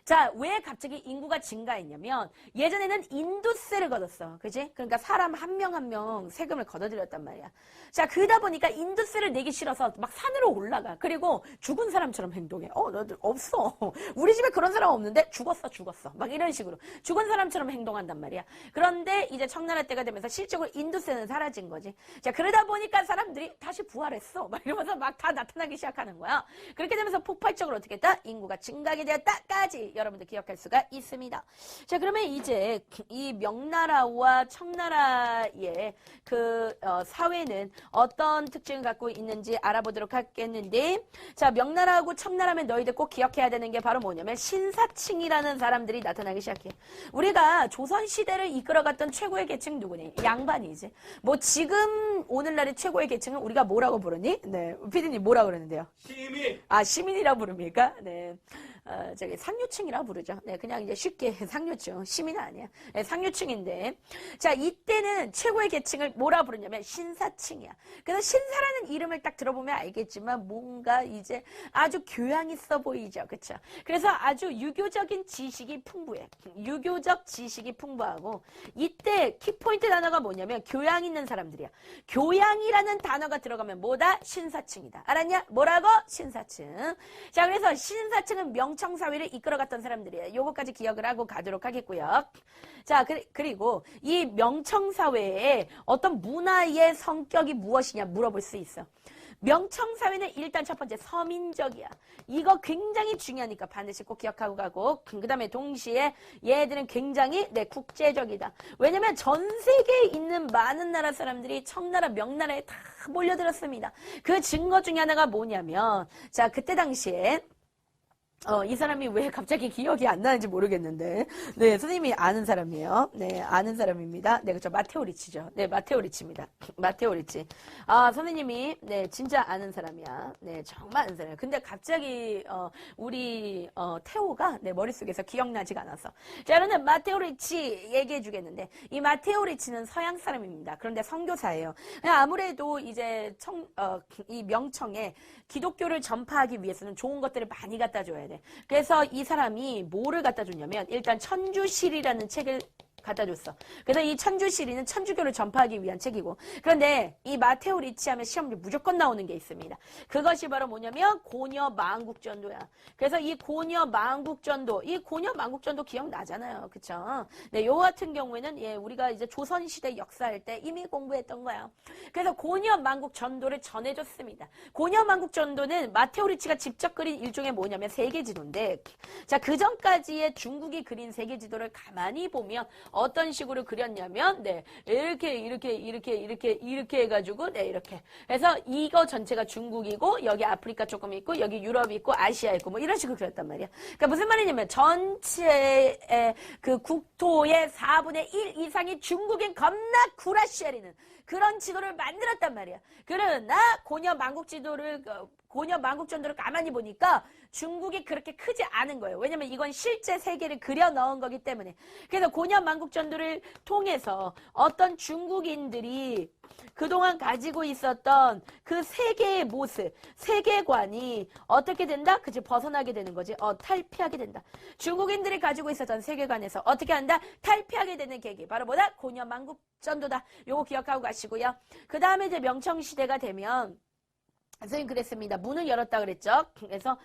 자, 왜 갑자기 인구가 증가했냐면 예전에는 인두세를 걷었어. 그지? 그러니까 사람 한 명 한 명 세금을 걷어들였단 말이야. 자, 그러다 보니까 인두세를 내기 싫어서 막 산으로 올라가. 그리고 죽은 사람처럼 행동해. 너도 없어. 우리 집에 그런 사람 없는데 죽었어. 막 이런 식으로. 죽은 사람처럼 행동한단 말이야. 그런데 이제 청나라 때가 되면서 실적으로 인두세는 사라진 거지. 자, 그러다 보니까 사람들이 다시 부활했어. 막 이러면서 막 다 나타나기 시작하는 거야. 그렇게 되면서 폭발적으로 어떻게 했다? 인구가 증가하게 되었다까지 여러분들 기억할 수가 있습니다. 자, 그러면 이제 이 명나라와 청나라의 그 사회는 어떤 특징을 갖고 있는지 알아보도록 하겠는데 자, 명나라하고 청나라면 너희들 꼭 기억해야 되는 게 바로 뭐냐면 신사층이라는 사람들이 나타나기 시작해. 우리가 조선시대를 이끌어갔던 최고의 계층 누구니? 양반이지. 뭐 지금 오늘날의 최고의 계층은 우리가 뭐라고 부르니? 네, 피디님 뭐라고 그러는데요? 시민. 시민이라고 부릅니까? 네. 저기 상류층이라고 부르죠. 네, 그냥 이제 쉽게 상류층, 시민은 아니야. 네, 상류층인데, 자, 이때는 최고의 계층을 뭐라 부르냐면 신사층이야. 그래서 신사라는 이름을 딱 들어보면 알겠지만 뭔가 이제 아주 교양 있어 보이죠, 그렇죠? 그래서 아주 유교적인 지식이 풍부해. 유교적 지식이 풍부하고 이때 키포인트 단어가 뭐냐면 교양 있는 사람들이야. 교양이라는 단어가 들어가면 뭐다? 신사층이다. 알았냐? 뭐라고? 신사층. 자, 그래서 신사층은 명청사회를 이끌어갔던 사람들이에요. 요거까지 기억을 하고 가도록 하겠고요. 자, 그리고 이 명청사회의 어떤 문화의 성격이 무엇이냐 물어볼 수 있어. 명청사회는 일단 첫 번째 서민적이야. 이거 굉장히 중요하니까 반드시 꼭 기억하고 가고 그 다음에 동시에 얘들은 굉장히 국제적이다. 왜냐면 전 세계에 있는 많은 나라 사람들이 청나라, 명나라에 다 몰려들었습니다. 그 증거 중에 하나가 뭐냐면 자, 그때 당시에 이 사람이 왜 갑자기 기억이 안 나는지 모르겠는데, 네, 선생님이 아는 사람이에요. 네, 아는 사람입니다. 네, 그렇죠. 마테오 리치죠. 네, 마테오 리치입니다. 마테오 리치. 선생님이, 네, 진짜 아는 사람이야. 네, 정말 아는 사람이야. 근데 갑자기, 우리, 테오가, 네, 머릿속에서 기억나지가 않았어. 자, 그러면 마테오 리치 얘기해 주겠는데, 이 마테오 리치는 서양 사람입니다. 그런데 선교사예요. 아무래도 이제 이 명청에 기독교를 전파하기 위해서는 좋은 것들을 많이 갖다 줘야 돼. 그래서 이 사람이 뭐를 갖다 줬냐면 일단 천주시리라는 책을 갖다 줬어. 그래서 이 천주시리는 천주교를 전파하기 위한 책이고 그런데 이 마테오 리치 하면 시험에 무조건 나오는 게 있습니다. 그것이 바로 뭐냐면 고녀 만국전도야. 그래서 이 고녀 만국전도 이 고녀 만국전도 기억나잖아요. 그쵸? 네, 요 같은 경우에는 우리가 이제 조선시대 역사할 때 이미 공부했던 거야. 그래서 고녀 만국전도를 전해줬습니다. 고녀 만국전도는 마테오 리치가 직접 그린 일종의 뭐냐면 세계지도인데 자, 그 전까지의 중국이 그린 세계지도를 가만히 보면 어떤 식으로 그렸냐면 네, 이렇게 해가지고 네, 이렇게 해서 이거 전체가 중국이고 여기 아프리카 조금 있고 여기 유럽 있고 아시아 있고 뭐 이런 식으로 그렸단 말이야. 그러니까 무슨 말이냐면 전체의 그 국토의 4분의 1 이상이 중국인 겁나 구라시아리는 그런 지도를 만들었단 말이야. 그러나 고녀 만국 지도를 고려 만국전도를 가만히 보니까 중국이 그렇게 크지 않은 거예요. 왜냐면 이건 실제 세계를 그려 넣은 거기 때문에. 그래서 고려 만국전도를 통해서 어떤 중국인들이 그동안 가지고 있었던 그 세계의 모습, 세계관이 어떻게 된다? 그치, 벗어나게 되는 거지. 탈피하게 된다. 중국인들이 가지고 있었던 세계관에서 어떻게 한다? 탈피하게 되는 계기. 바로 뭐다? 고려 만국전도다. 요거 기억하고 가시고요. 그 다음에 이제 명청시대가 되면 선생님 그랬습니다. 문을 열었다 그랬죠. 그래서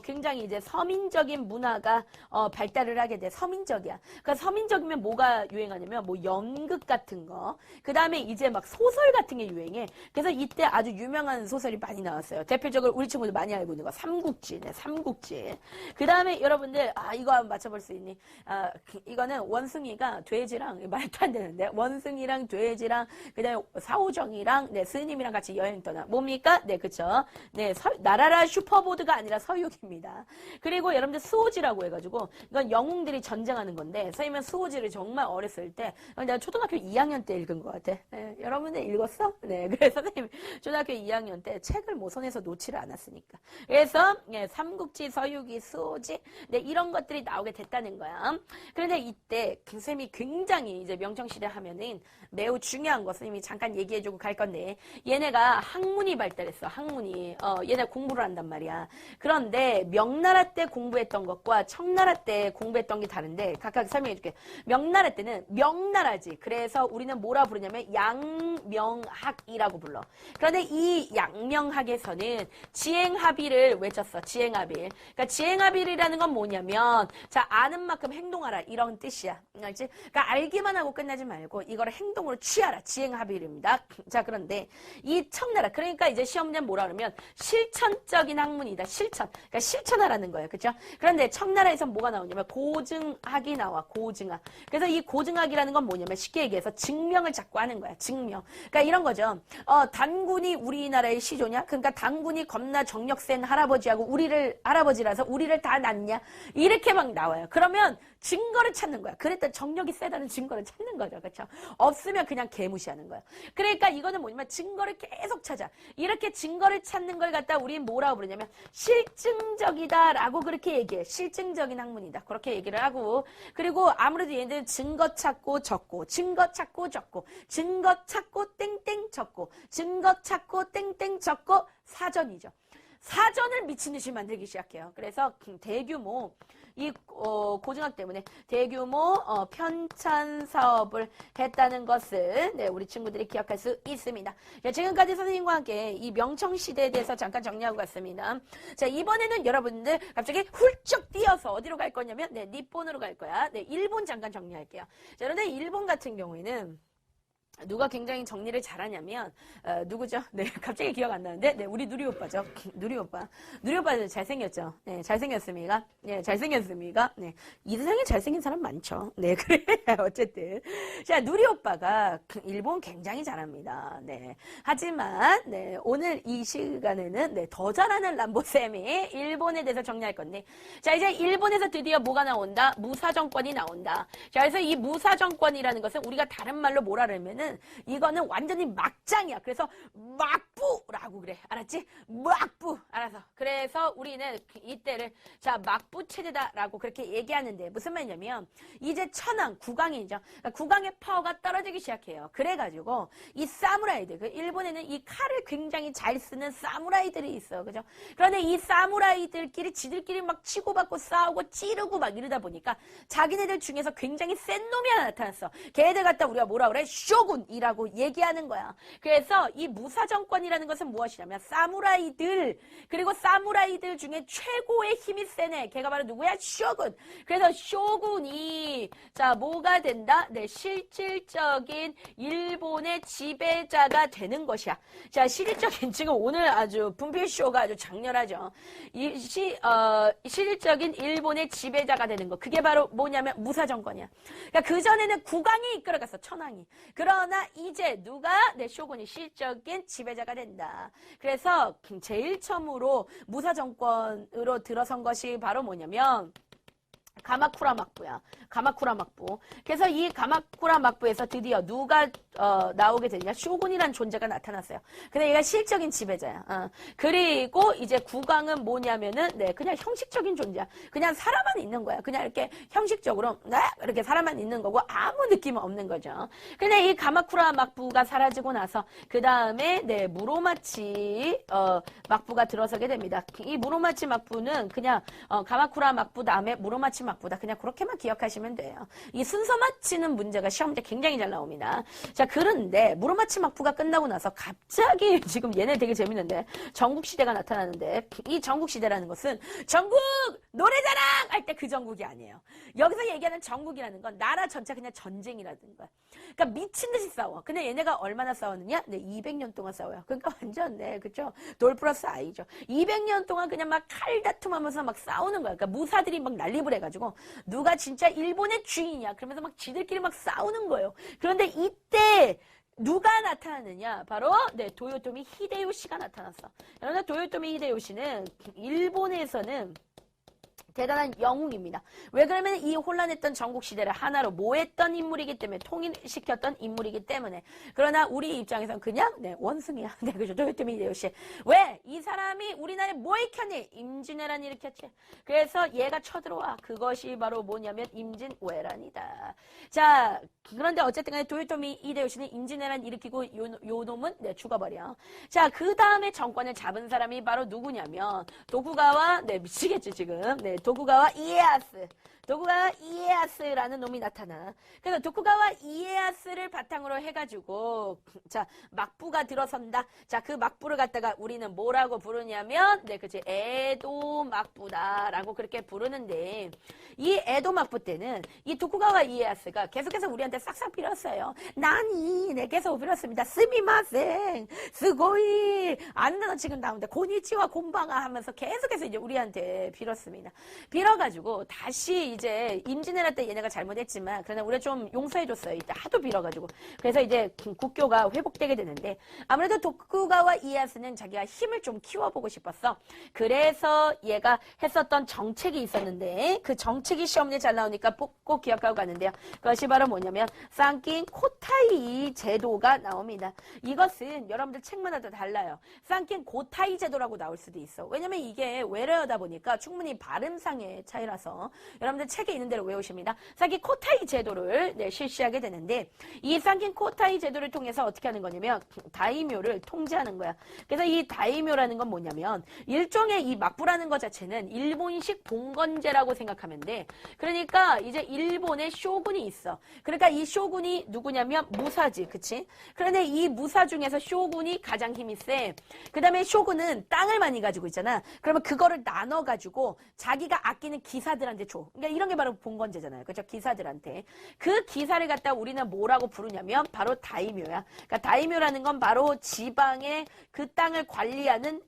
굉장히 이제 서민적인 문화가 발달을 하게 돼. 서민적이야. 그러니까 서민적이면 뭐가 유행하냐면 뭐 연극 같은 거. 그 다음에 이제 막 소설 같은 게 유행해. 그래서 이때 아주 유명한 소설이 많이 나왔어요. 대표적으로 우리 친구들 많이 알고 있는 거 삼국지. 네, 삼국지. 그 다음에 여러분들 이거 한번 맞춰볼 수 있니? 이거는 원숭이가 돼지랑 말도 안 되는데 원숭이랑 돼지랑 그 다음에 사오정이랑 네, 스님이랑 같이 여행 떠나. 뭡니까? 네, 그쵸. 네, 나라라 슈퍼보드가 아니라 서육입니다. 그리고 여러분들 수호지라고 해가지고 이건 영웅들이 전쟁하는 건데 선생님은 수호지를 정말 어렸을 때 내가 초등학교 2학년 때 읽은 것 같아. 네, 여러분들 읽었어? 네, 그래서 선생님 초등학교 2학년 때 책을 뭐 손에서 놓지를 않았으니까. 그래서 네, 삼국지, 서유기, 수호지 네, 이런 것들이 나오게 됐다는 거야. 그런데 이때 선생님이 굉장히 이제 명청시대 하면은 매우 중요한 거 선생님이 잠깐 얘기해주고 갈 건데 얘네가 학문이 발달했어. 학문이. 얘네 공부를 한단 말이야. 그런데 명나라 때 공부했던 것과 청나라 때 공부했던 게 다른데 각각 설명해 줄게. 명나라 때는 명나라지. 그래서 우리는 뭐라 부르냐면 양명학이라고 불러. 그런데 이 양명학에서는 지행합의를 외쳤어. 지행합의. 그러니까 지행합의라는 건 뭐냐면 자, 아는 만큼 행동하라. 이런 뜻이야. 알지? 그러니까 알기만 하고 끝나지 말고 이거를 행동으로 취하라. 지행합의입니다. 자, 그런데 이 청나라 그러니까 이제 시험 문제는 뭐라 그러면 실천적인 학문이다. 실천. 그러니까 실천하라는 거예요. 그렇죠? 그런데 청나라에서 뭐가 나오냐면 고증학이 나와. 고증학. 그래서 이 고증학이라는 건 뭐냐면 쉽게 얘기해서 증명을 자꾸 하는 거야. 증명. 그러니까 이런 거죠. 단군이 우리나라의 시조냐? 그러니까 단군이 겁나 정력 센 할아버지하고 우리를 할아버지라서 우리를 다 낳냐? 이렇게 막 나와요. 그러면 증거를 찾는 거야. 그랬더니 정력이 세다는 증거를 찾는 거죠. 그렇죠? 없으면 그냥 개무시하는 거야. 그러니까 이거는 뭐냐면 증거를 계속 찾아. 이렇게 증거를 찾는 걸 갖다 우리는 뭐라고 부르냐면 실증적이다라고 그렇게 얘기해. 실증적인 학문이다. 그렇게 얘기를 하고 그리고 아무래도 얘네들은 증거 찾고 적고 증거 찾고 적고 증거 찾고 땡땡 적고 증거 찾고 땡땡 적고 사전이죠. 사전을 미친 듯이 만들기 시작해요. 그래서 대규모 이 고증학 때문에 대규모 편찬 사업을 했다는 것을 네, 우리 친구들이 기억할 수 있습니다. 자, 지금까지 선생님과 함께 이 명청시대에 대해서 잠깐 정리하고 갔습니다. 자, 이번에는 여러분들 갑자기 훌쩍 뛰어서 어디로 갈 거냐면 네, 니폰으로 갈 거야. 네, 일본 잠깐 정리할게요. 자, 그런데 일본 같은 경우에는 누가 굉장히 정리를 잘하냐면 누구죠? 네, 갑자기 기억 안 나는데 네, 우리 누리 오빠죠. 누리 오빠. 누리 오빠는 잘생겼죠. 네, 잘생겼습니까? 네, 잘생겼습니까? 네, 이 세상에 잘생긴 사람 많죠. 네, 그래. 어쨌든 자, 누리 오빠가 일본 굉장히 잘합니다. 네, 하지만 네, 오늘 이 시간에는 네, 더 잘하는 람보쌤이 일본에 대해서 정리할 건데 자, 이제 일본에서 드디어 뭐가 나온다? 무사정권이 나온다. 자, 그래서 이 무사정권이라는 것은 우리가 다른 말로 뭐라 그러면은 이거는 완전히 막장이야. 그래서 막부라고 그래. 알았지? 막부. 알아서. 그래서 우리는 이때를 자, 막부 체제다라고 그렇게 얘기하는데 무슨 말이냐면 이제 천황, 국왕이죠. 그러니까 국왕의 파워가 떨어지기 시작해요. 그래가지고 이 사무라이들, 그 일본에는 이 칼을 굉장히 잘 쓰는 사무라이들이 있어. 그죠? 그런데 이 사무라이들끼리 지들끼리 막 치고받고 싸우고 찌르고 막 이러다 보니까 자기네들 중에서 굉장히 센 놈이 하나 나타났어. 걔네들 갖다 우리가 뭐라 그래? 쇼군이라고 얘기하는 거야. 그래서 이 무사정권이라는 것은 무엇이냐면 사무라이들 그리고 사무라이들 중에 최고의 힘이 세네. 걔가 바로 누구야? 쇼군. 그래서 쇼군이 자 뭐가 된다? 네, 실질적인 일본의 지배자가 되는 것이야. 자, 실질적인 지금 오늘 아주 분필쇼가 아주 장렬하죠. 실질적인 일본의 지배자가 되는 거. 그게 바로 뭐냐면 무사정권이야. 그러니까 그 전에는 국왕이 이끌어갔어. 천황이. 그러나 이제 누가 내 쇼군이 실적인 지배자가 된다. 그래서 제일 처음으로 무사정권으로 들어선 것이 바로 뭐냐면 가마쿠라 막부야. 가마쿠라 막부. 그래서 이 가마쿠라 막부에서 드디어 누가 나오게 되냐? 쇼군이란 존재가 나타났어요. 근데 얘가 실적인 지배자야. 그리고 이제 국왕은 뭐냐면은 그냥 형식적인 존재야. 그냥 사람만 있는 거야. 그냥 이렇게 형식적으로 이렇게 사람만 있는 거고 아무 느낌은 없는 거죠. 근데 이 가마쿠라 막부가 사라지고 나서 그 다음에 무로마치 막부가 들어서게 됩니다. 이 무로마치 막부는 그냥 가마쿠라 막부 다음에 무로마치 막부다. 그냥 그렇게만 기억하시면 돼요. 이 순서 맞히는 문제가 시험 문제 굉장히 잘 나옵니다. 자, 그런데 무로마치 막부가 끝나고 나서 갑자기 지금 얘네 되게 재밌는데 전국시대가 나타나는데 이 전국시대라는 것은 전국 노래자랑 할 때 그 전국이 아니에요. 여기서 얘기하는 전국이라는 건 나라 전체 그냥 전쟁이라는 거야. 그러니까 미친 듯이 싸워. 근데 얘네가 얼마나 싸웠느냐? 200년 동안 싸워요. 그러니까 완전 그쵸? 돌 플러스 아이죠. 200년 동안 그냥 막 칼다툼하면서 막 싸우는 거야. 그러니까 무사들이 막 난립을 해가지고 누가 진짜 일본의 주인이야. 그러면서 막 지들끼리 막 싸우는 거예요. 그런데 이때 누가 나타나느냐? 바로 도요토미 히데요시가 나타났어. 여러분, 도요토미 히데요시는 일본에서는 대단한 영웅입니다. 왜 그러면 이 혼란했던 전국시대를 하나로 모했던 인물이기 때문에 통일시켰던 인물이기 때문에 그러나 우리 입장에서는 그냥 원숭이야. 그죠. 도요토미 히데요시. 왜? 이 사람이 우리나라에 뭐 일으켰니? 임진왜란 일으켰지. 그래서 얘가 쳐들어와. 그것이 바로 뭐냐면 임진왜란이다. 자, 그런데 어쨌든 간에 도요토미 히데요시는 임진왜란 일으키고 요 놈은 죽어버려. 자, 그 다음에 정권을 잡은 사람이 바로 누구냐면 도쿠가와 미치겠지 지금. 도쿠가와 이에야스. 도쿠가와 이에야스라는 놈이 나타나. 그래서 도쿠가와 이에야스를 바탕으로 해가지고 자, 막부가 들어선다. 자, 그 막부를 갖다가 우리는 뭐라고 부르냐면 그치, 에도 막부다라고 그렇게 부르는데 이 에도 막부 때는 이 도쿠가와 이에야스가 계속해서 우리한테 싹싹 빌었어요. 나니 계속 빌었습니다. 스미마생 스고이 안나는 지금 나오는데 고니치와 곤방아 하면서 계속해서 이제 우리한테 빌었습니다. 빌어가지고 다시 이제 임진왜란 때 얘네가 잘못했지만 그러나 우리가 좀 용서해줬어요. 이때 하도 빌어가지고. 그래서 이제 국교가 회복되게 되는데 아무래도 도쿠가와 이에야스는 자기가 힘을 좀 키워보고 싶었어. 그래서 얘가 했었던 정책이 있었는데 그 정책이 시험에 잘 나오니까 꼭 기억하고 가는데요. 그것이 바로 뭐냐면 쌍낀 코타이 제도가 나옵니다. 이것은 여러분들 책마다 달라요. 쌍낀 고타이 제도라고 나올 수도 있어. 왜냐면 이게 외래어다 보니까 충분히 발음상의 차이라서 여러분들 책에 있는 대로 외우십니다. 쌍낀 코타이 제도를 실시하게 되는데 이 쌍낀 코타이 제도를 통해서 어떻게 하는 거냐면 다이묘를 통제하는 거야. 그래서 이 다이묘라는 건 뭐냐면 일종의 이 막부라는 것 자체는 일본식 봉건제라고 생각하면 돼. 그러니까 이제 일본의 쇼군이 있어. 그러니까 이 쇼군이 누구냐면 무사지. 그치? 그런데 이 무사 중에서 쇼군이 가장 힘이 세. 그 다음에 쇼군은 땅을 많이 가지고 있잖아. 그러면 그거를 나눠가지고 자기가 아끼는 기사들한테 줘. 그러니까 이런 게 바로 봉건제잖아요. 그렇죠? 기사들한테. 그 기사를 갖다 우리는 뭐라고 부르냐면 바로 다이묘야. 그러니까 다이묘라는 건 바로 지방의 그 땅을 관리하는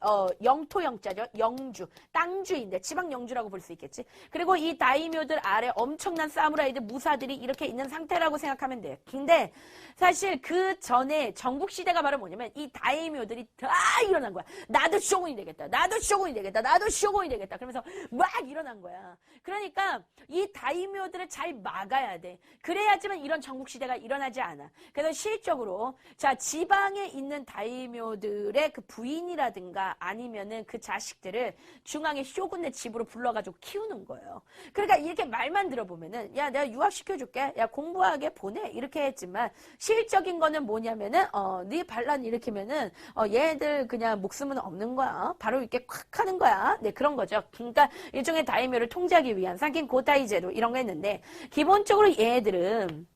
영토 영자죠. 영주. 땅주인데 지방 영주라고 볼 수 있겠지. 그리고 이 다이묘들 아래 엄청난 사무라이들 무사들이 이렇게 있는 상태라고 생각하면 돼. 근데 사실 그 전에 전국시대가 바로 뭐냐면 이 다이묘들이 다 일어난 거야. 나도 쇼군이 되겠다. 나도 쇼군이 되겠다. 나도 쇼군이 되겠다. 그러면서 막 일어난 거야. 그러니까 이 다이묘들을 잘 막아야 돼. 그래야지만 이런 전국시대가 일어나지 않아. 그래서 실적으로 자, 지방에 있는 다이묘들의 그 부인이라든가 아니면은 그 자식들을 중앙의 쇼군네 집으로 불러가지고 키우는 거예요. 그러니까 이렇게 말만 들어보면은 야, 내가 유학시켜줄게. 야, 공부하게 보내. 이렇게 했지만 실적인 거는 뭐냐면은 네 반란 일으키면은 얘네들 그냥 목숨은 없는 거야. 바로 이렇게 콱 하는 거야. 그런 거죠. 그러니까 일종의 다이묘를 통제하기 위한 쌍긴 고타이 제도 이런 거 했는데 기본적으로 얘네들은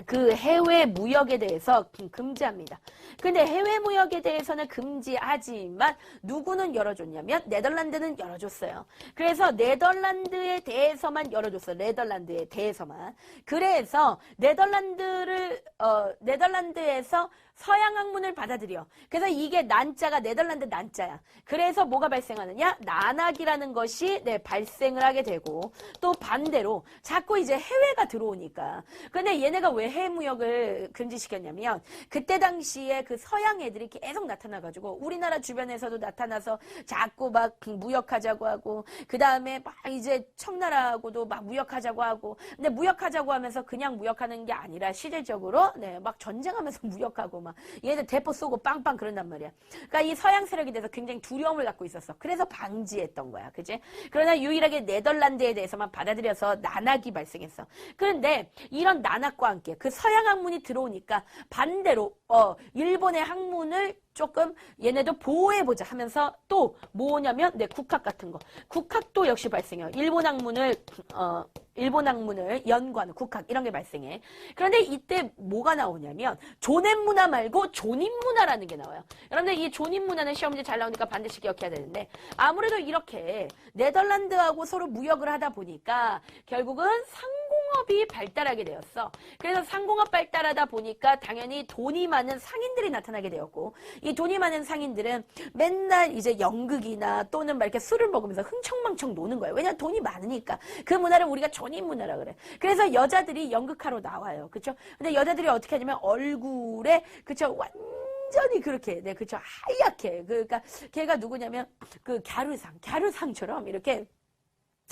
그 해외 무역에 대해서 금지합니다. 근데 해외 무역에 대해서는 금지하지만 누구는 열어줬냐면 네덜란드는 열어줬어요. 그래서 네덜란드에 대해서만 열어줬어요. 네덜란드에 대해서만. 그래서 네덜란드에서 서양 학문을 받아들여. 그래서 이게 난자가 네덜란드 난자야. 그래서 뭐가 발생하느냐? 난학이라는 것이 발생을 하게 되고 또 반대로 자꾸 이제 해외가 들어오니까. 근데 얘네가 왜 해외 무역을 금지시켰냐면 그때 당시에 그 서양 애들이 계속 나타나가지고 우리나라 주변에서도 나타나서 자꾸 막 무역하자고 하고 그 다음에 막 이제 청나라하고도 막 무역하자고 하고 근데 무역하자고 하면서 그냥 무역하는 게 아니라 실질적으로 막 전쟁하면서 무역하고 막 얘들 대포 쏘고 빵빵 그런단 말이야. 그러니까 이 서양 세력에 대해서 굉장히 두려움을 갖고 있었어. 그래서 방지했던 거야. 그지? 그러나 유일하게 네덜란드에 대해서만 받아들여서 난학이 발생했어. 그런데 이런 난학과 함께 그 서양 학문이 들어오니까 반대로 일본의 학문을 조금 얘네도 보호해보자 하면서 또 뭐냐면 국학 같은 거. 국학도 역시 발생해요. 일본 학문을 연구하는 국학 이런 게 발생해. 그런데 이때 뭐가 나오냐면 조넨문화 말고 조닌문화라는 게 나와요. 여러분들 이 조닌문화는 시험 문제 잘 나오니까 반드시 기억해야 되는데 아무래도 이렇게 네덜란드하고 서로 무역을 하다 보니까 결국은 상공업이 발달하게 되었어. 그래서 상공업 발달하다 보니까 당연히 돈이 많은 상인들이 나타나게 되었고 이 돈이 많은 상인들은 맨날 이제 연극이나 또는 막 이렇게 술을 먹으면서 흥청망청 노는 거예요. 왜냐면 돈이 많으니까. 그 문화를 우리가 조닌문화라 그래. 그래서 여자들이 연극하러 나와요. 그쵸? 근데 여자들이 어떻게 하냐면 얼굴에, 그쵸? 완전히 그렇게, 그쵸? 하얗게. 그러니까 걔가 누구냐면 그 갸루상처럼 이렇게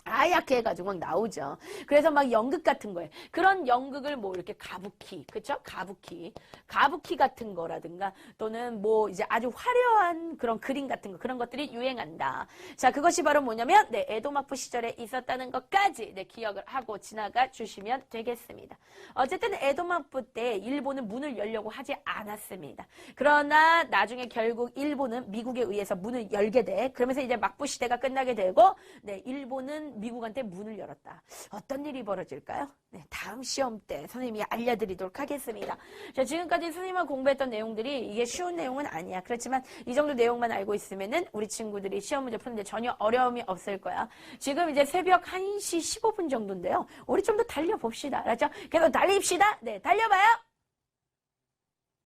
하얗게 해가지고 막 나오죠. 그래서 막 연극 같은 거예요. 그런 연극을 뭐 이렇게 가부키, 그쵸? 가부키 같은 거라든가 또는 뭐 이제 아주 화려한 그런 그림 같은 거, 그런 것들이 유행한다. 자, 그것이 바로 뭐냐면, 에도막부 시절에 있었다는 것까지 기억을 하고 지나가 주시면 되겠습니다. 어쨌든 에도막부 때 일본은 문을 열려고 하지 않았습니다. 그러나 나중에 결국 일본은 미국에 의해서 문을 열게 돼. 그러면서 이제 막부 시대가 끝나게 되고, 일본은 미국한테 문을 열었다. 어떤 일이 벌어질까요? 다음 시험 때 선생님이 알려드리도록 하겠습니다. 자, 지금까지 선생님과 공부했던 내용들이 이게 쉬운 내용은 아니야. 그렇지만 이 정도 내용만 알고 있으면은 우리 친구들이 시험 문제 푸는데 전혀 어려움이 없을 거야. 지금 이제 새벽 1시 15분 정도인데요. 우리 좀 더 달려봅시다. 알았죠? 계속 달립시다. 달려봐요.